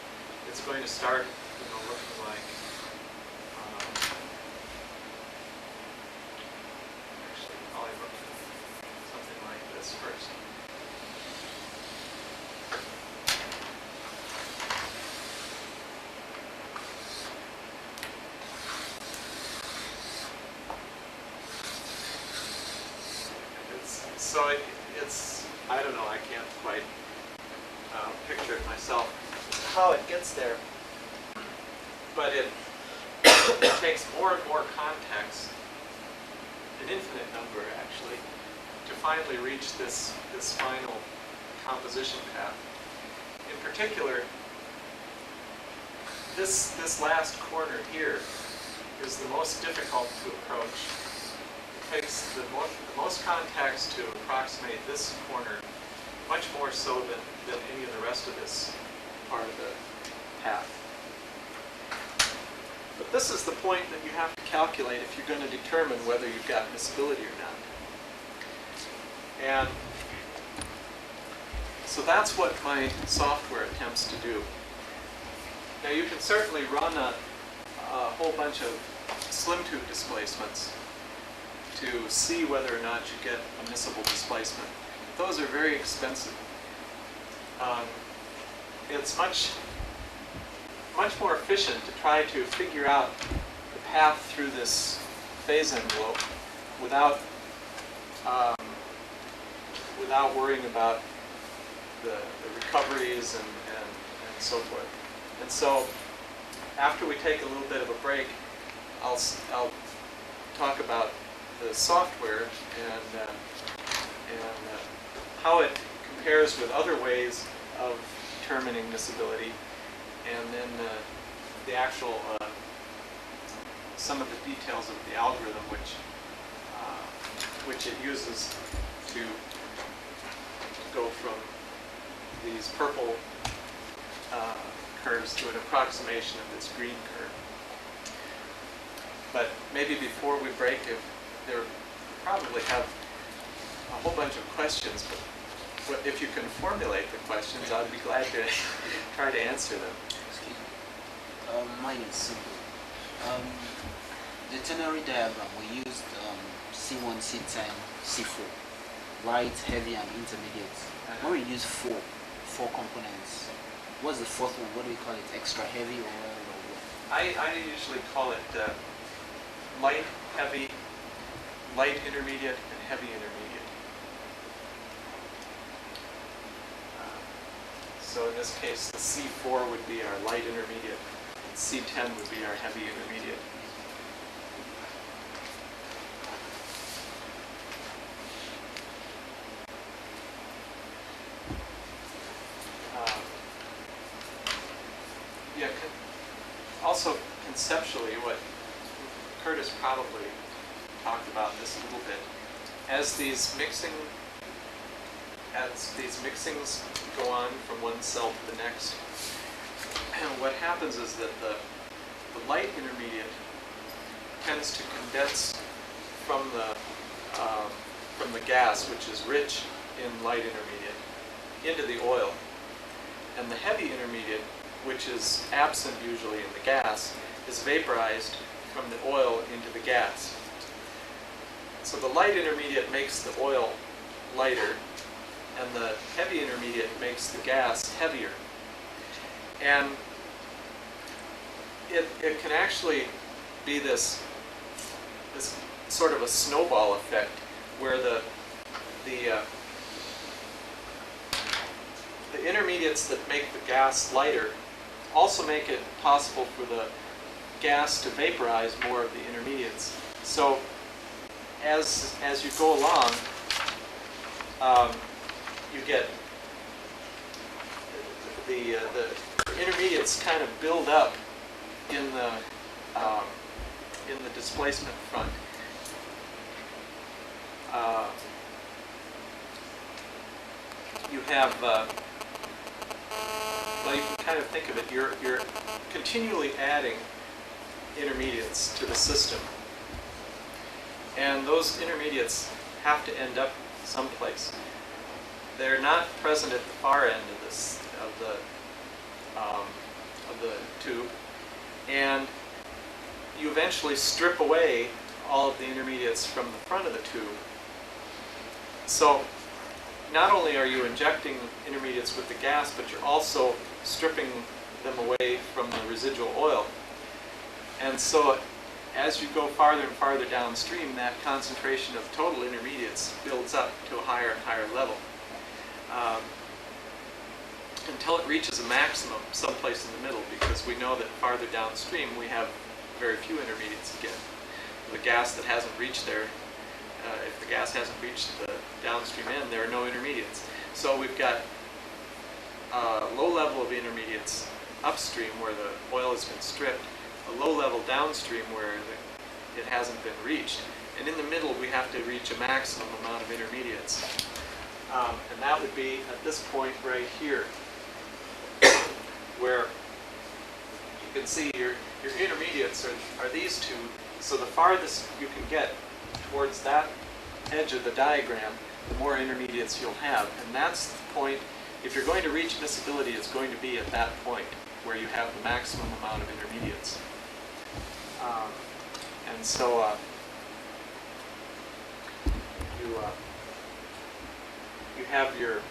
It's going to start, looking like actually probably look something like this first. So it's, I don't know, I can't quite picture it myself, how it gets there. But it takes more and more contacts, an infinite number actually, to finally reach this final composition path. In particular, this last corner here is the most difficult to approach takes the most contacts to approximate this corner, much more so than any of the rest of this part of the path. But this is the point that you have to calculate if you're going to determine whether you've got miscibility or not. And so that's what my software attempts to do. Now you can certainly run a whole bunch of slim tube displacements to see whether or not you get a miscible displacement. Those are very expensive. It's much more efficient to try to figure out the path through this phase envelope without worrying about the recoveries and so forth. And so after we take a little bit of a break, I'll talk about the software and how it compares with other ways of determining miscibility, and then the actual some of the details of the algorithm which it uses to go from these purple curves to an approximation of this green curve. But maybe before we break, if there probably have a whole bunch of questions, but if you can formulate the questions, I'd be glad to try to answer them. Excuse me. Mine is simple. The ternary diagram, we used C1, C10, C4, light, heavy, and intermediate. When we use four components, what's the fourth one? What do we call it? Extra heavy or what? I usually call it light, heavy, light intermediate, and heavy intermediate. So in this case, the C4 would be our light intermediate, and C10 would be our heavy intermediate. Also, conceptually, what Curtis probably talked about this a little bit, as these mixings go on from one cell to the next, what happens is that the light intermediate tends to condense from the gas, which is rich in light intermediate, into the oil, and the heavy intermediate, which is absent usually in the gas, is vaporized from the oil into the gas. So the light intermediate makes the oil lighter, and the heavy intermediate makes the gas heavier. And it can actually be this sort of a snowball effect where the intermediates that make the gas lighter also make it possible for the gas to vaporize more of the intermediates. So as you go along, you get the intermediates kind of build up in the displacement front. You have well, you can kind of think of it, you're continually adding intermediates to the system. And those intermediates have to end up someplace. They're not present at the far end of the tube, and you eventually strip away all of the intermediates from the front of the tube. So not only are you injecting intermediates with the gas, but you're also stripping them away from the residual oil. And so as you go farther and farther downstream, that concentration of total intermediates builds up to a higher and higher level until it reaches a maximum someplace in the middle, because we know that farther downstream we have very few intermediates again. The gas that hasn't reached there, if the gas hasn't reached the downstream end, there are no intermediates. So we've got a low level of intermediates upstream where the oil has been stripped, a low level downstream where it hasn't been reached. And in the middle, we have to reach a maximum amount of intermediates. And that would be at this point right here, where you can see your intermediates are these two. So the farthest you can get towards that edge of the diagram, the more intermediates you'll have. And that's the point, if you're going to reach miscibility, it's going to be at that point where you have the maximum amount of intermediates. And so you have your,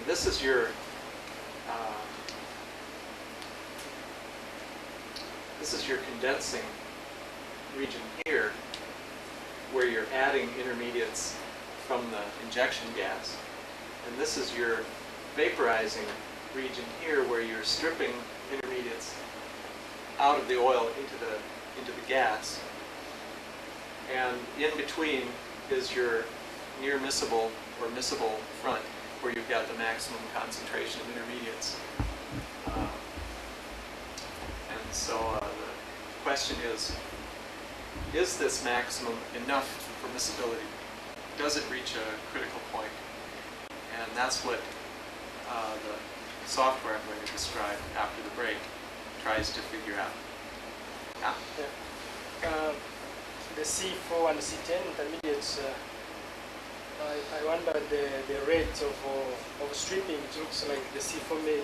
this is your, condensing region here, where you're adding intermediates from the injection gas. And this is your vaporizing region here, where you're stripping intermediates out of the oil into the gas. And in between is your near miscible or miscible front, where you've got the maximum concentration of intermediates. And so the question is this maximum enough for miscibility? Does it reach a critical point? And that's what the software I'm going to describe after the break tries to figure out. Yeah? The C4 and the C10 intermediates, I wonder the rate of stripping. It looks like the C4 may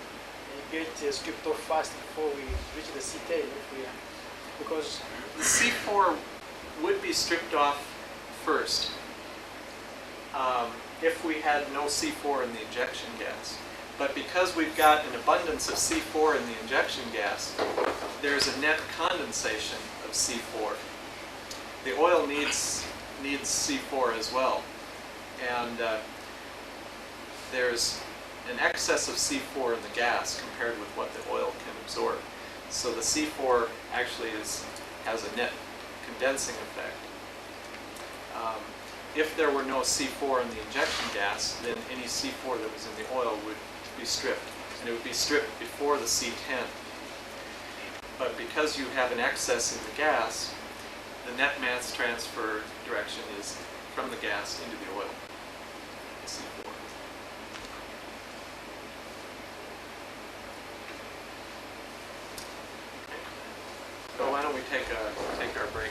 get stripped off fast before we reach the C10. Because the C4 would be stripped off first if we had no C4 in the injection gas. But because we've got an abundance of C4 in the injection gas, there's a net condensation of C4. The oil needs C4 as well. And there's an excess of C4 in the gas compared with what the oil can absorb. So the C4 actually has a net condensing effect. If there were no C4 in the injection gas, then any C4 that was in the oil would be stripped. And it would be stripped before the C10. But because you have an excess in the gas, the net mass transfer direction is from the gas into the oil. C4. So why don't we take our break?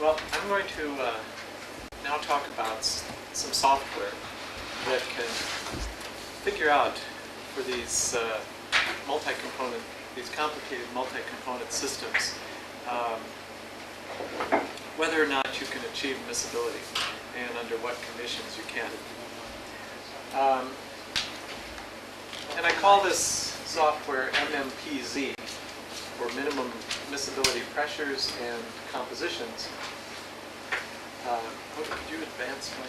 Well, I'm going to now talk about some software that can figure out for these these complicated multi-component systems, whether or not you can achieve miscibility and under what conditions you can. And I call this software MMPZ, for minimum miscibility pressures and compositions. Could you advance my...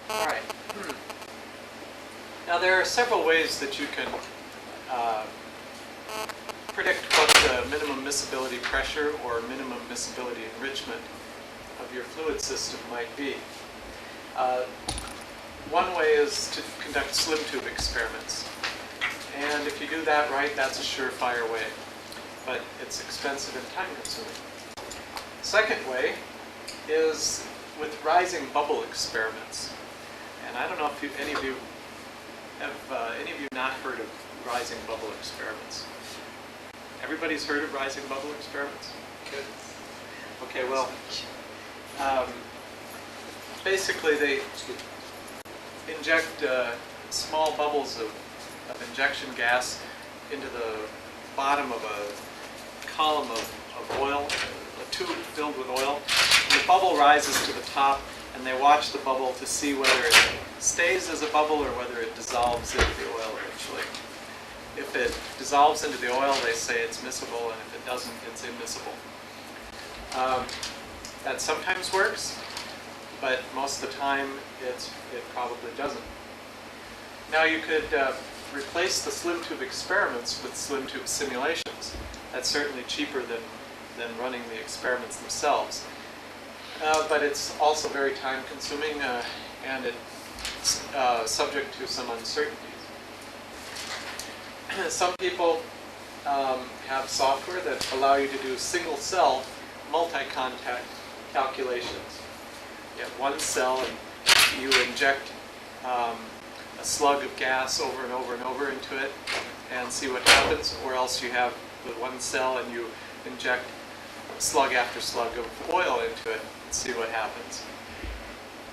All right. Now there are several ways that you can predict what the minimum miscibility pressure or minimum miscibility enrichment of your fluid system might be. One way is to conduct slim tube experiments. And if you do that right, that's a surefire way. But it's expensive and time-consuming. Second way is with rising bubble experiments. And I don't know if any of you have not heard of rising bubble experiments. Everybody's heard of rising bubble experiments? Good. Okay, well, basically they inject small bubbles of injection gas into the bottom of a column of oil, a tube filled with oil. And the bubble rises to the top, and they watch the bubble to see whether it stays as a bubble or whether it dissolves into the oil eventually. If it dissolves into the oil, they say it's miscible, and if it doesn't, it's immiscible. That sometimes works, but most of the time it probably doesn't. Now you could replace the slim tube experiments with slim tube simulations. That's certainly cheaper than running the experiments themselves. But it's also very time consuming and it's subject to some uncertainties. Some people have software that allow you to do single cell multi-contact calculations. You have one cell and you inject a slug of gas over and over and over into it and see what happens, or else you have the one cell and you inject slug after slug of oil into it and see what happens.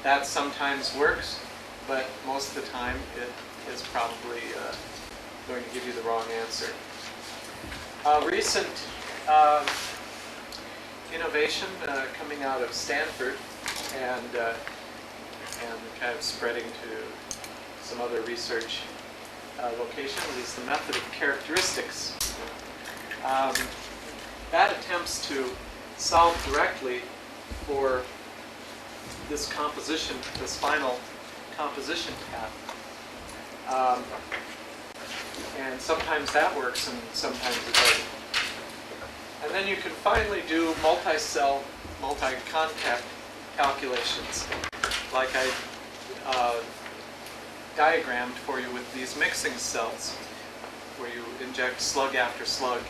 That sometimes works, but most of the time it is probably going to give you the wrong answer. Recent innovation coming out of Stanford and kind of spreading to some other research locations is the method of characteristics. That attempts to solve directly for this composition, this final composition path. And sometimes that works and sometimes it doesn't. And then you can finally do multi-cell, multi-contact calculations, like I diagrammed for you with these mixing cells, where you inject slug after slug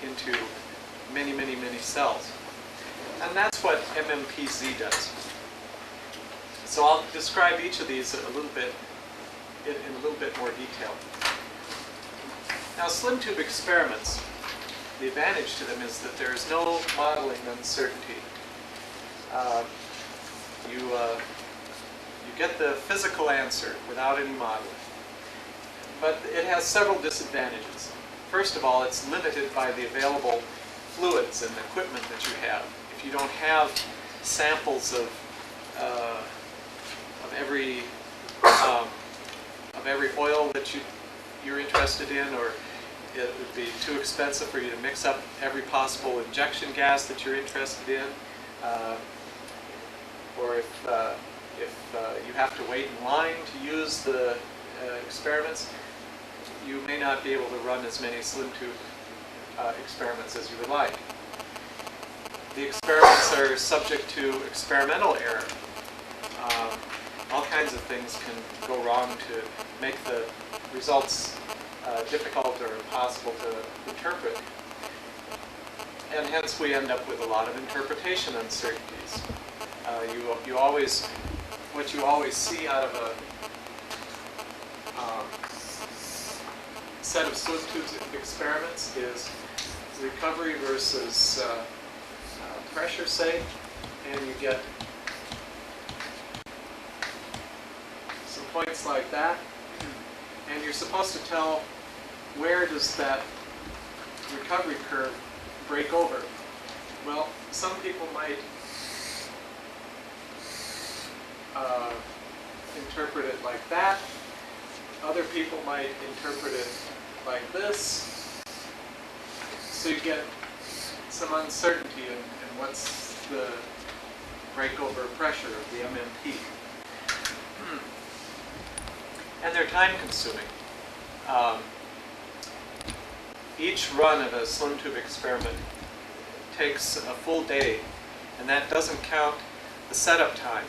into many, many, many cells. And that's what MMPZ does. So I'll describe each of these in a little bit more detail. Now, slim tube experiments, the advantage to them is that there is no modeling uncertainty. You get the physical answer without any modeling. But it has several disadvantages. First of all, it's limited by the available fluids and equipment that you have. If you don't have samples of every oil that you're interested in, or it would be too expensive for you to mix up every possible injection gas that you're interested in, or if you have to wait in line to use the experiments, you may not be able to run as many slim tube experiments as you would like. The experiments are subject to experimental error. All kinds of things can go wrong to make the results difficult or impossible to interpret. And hence we end up with a lot of interpretation uncertainties. What you always see out of a set of slim tube experiments is recovery versus pressure, say, and you get some points like that, and you're supposed to tell where does that recovery curve break over. Well, some people might interpret it like that. Other people might interpret it like this. So you get some uncertainty in what's the breakover pressure of the MMP. And they're time consuming. Each run of a slim tube experiment takes a full day, and that doesn't count the setup time,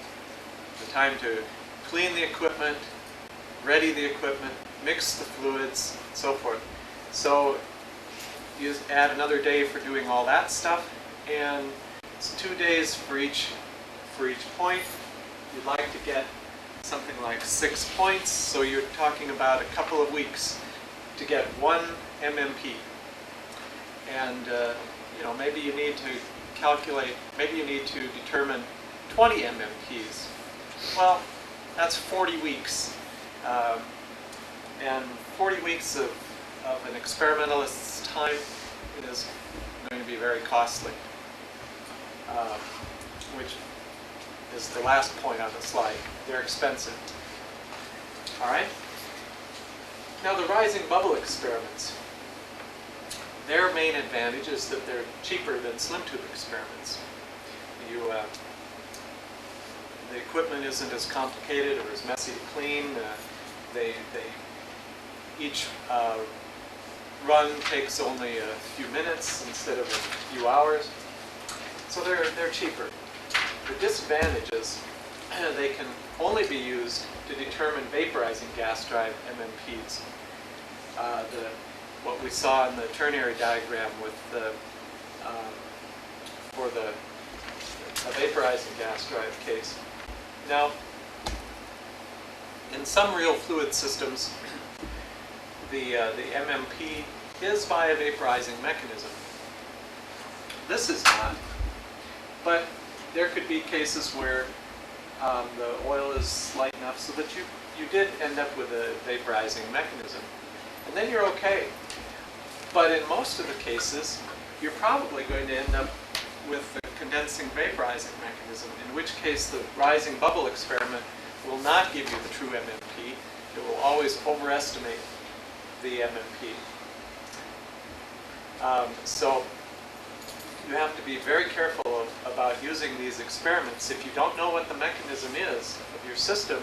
the time to clean the equipment, ready the equipment, mix the fluids, so forth. So you add another day for doing all that stuff, and it's 2 days for each point. You'd like to get something like 6 points, so you're talking about a couple of weeks to get 1 MMP. And maybe you need to calculate, maybe you need to determine 20 MMPs. Well, that's 40 weeks. And 40 weeks of an experimentalist's time is going to be very costly, which is the last point on the slide. They're expensive. All right? Now the rising bubble experiments, their main advantage is that they're cheaper than slim tube experiments. The equipment isn't as complicated or as messy to clean. Each run takes only a few minutes instead of a few hours. So they're cheaper. The disadvantage is they can only be used to determine vaporizing gas drive MMPs. What we saw in the ternary diagram with for the vaporizing gas drive case. Now, in some real fluid systems, the MMP is by a vaporizing mechanism. This is not, but there could be cases where the oil is light enough so that you did end up with a vaporizing mechanism. And then you're okay. But in most of the cases, you're probably going to end up with the condensing vaporizing mechanism, in which case the rising bubble experiment will not give you the true MMP. It will always overestimate the MMP. So you have to be very careful about using these experiments. If you don't know what the mechanism is of your system,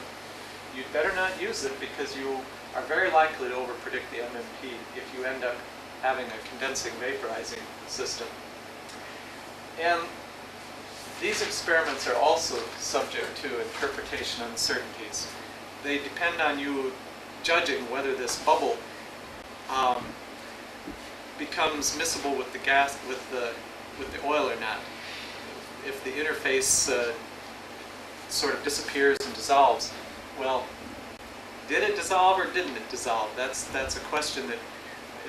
you'd better not use it, because you are very likely to overpredict the MMP if you end up having a condensing vaporizing system. And these experiments are also subject to interpretation uncertainties. They depend on you judging whether this bubble becomes miscible with the gas, with the oil or not. If the interface sort of disappears and dissolves, well, did it dissolve or didn't it dissolve? That's a question that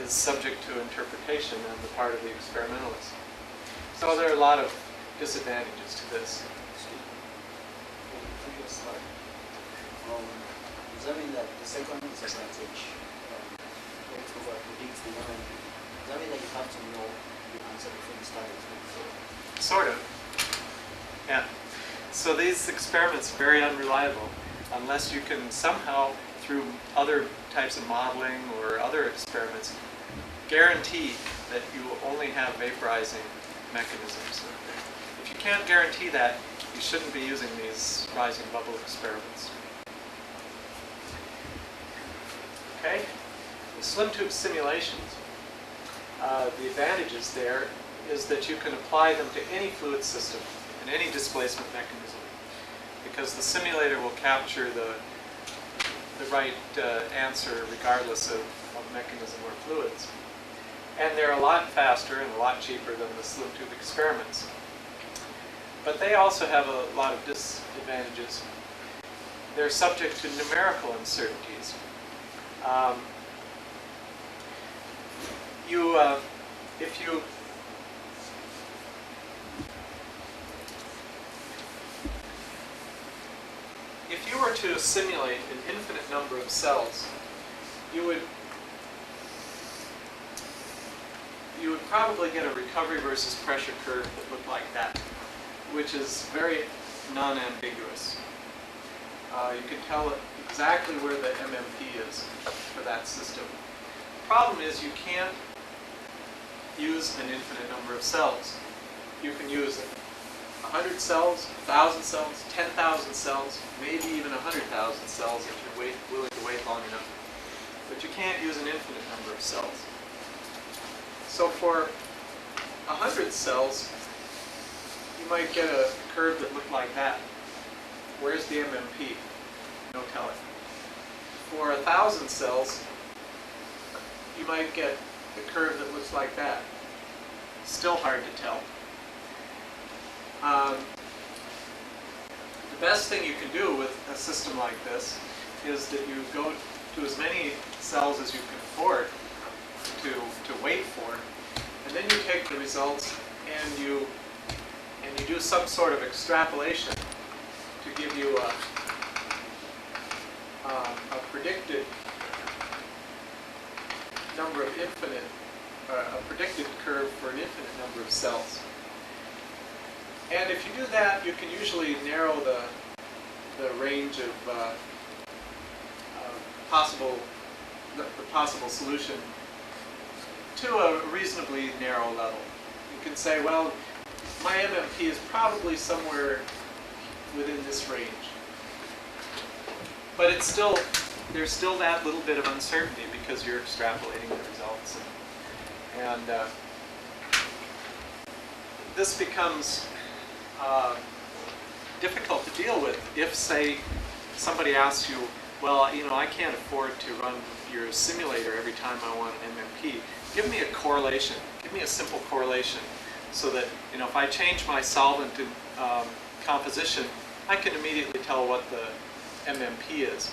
is subject to interpretation on the part of the experimentalist. So there are a lot of disadvantages to this. Previous slide. Does that mean that the second disadvantage to predict the MMP? Does that mean that you have to know the answer before you start experimenting? Sort of. Yeah. So these experiments are very unreliable unless you can somehow, through other types of modeling or other experiments, guarantee that you only have vaporizing mechanisms. If you can't guarantee that, you shouldn't be using these rising bubble experiments. Okay? The slim tube simulations, the advantages there is that you can apply them to any fluid system and any displacement mechanism, because the simulator will capture the right answer regardless of mechanism or fluids. And they're a lot faster and a lot cheaper than the slim tube experiments. But they also have a lot of disadvantages. They're subject to numerical uncertainties. If you were to simulate an infinite number of cells, you would probably get a recovery versus pressure curve that looked like that, which is very non-ambiguous. You can tell exactly where the MMP is for that system. The problem is you can't use an infinite number of cells. You can use 100 cells, 1,000 cells, 10,000 cells, maybe even 100,000 cells if you're willing to wait long enough. But you can't use an infinite number of cells. So for 100 cells, you might get a curve that looked like that. Where's the MMP? No telling. For 1,000 cells, you might get a curve that looks like that. Still hard to tell. The best thing you can do with a system like this is that you go to as many cells as you can afford to wait for, and then you take the results and you do some sort of extrapolation to give you a predicted number of infinite, a predicted curve for an infinite number of cells. And if you do that, you can usually narrow the range of possible the possible solution to a reasonably narrow level. You can say, well, my MMP is probably somewhere within this range. But it's still, there's still that little bit of uncertainty because you're extrapolating the results. And this becomes difficult to deal with if, say, somebody asks you, well, you know, I can't afford to run your simulator every time I want an MMP. Give me a correlation. Give me a simple correlation so that, you know, if I change my solvent composition, I can immediately tell what the MMP is.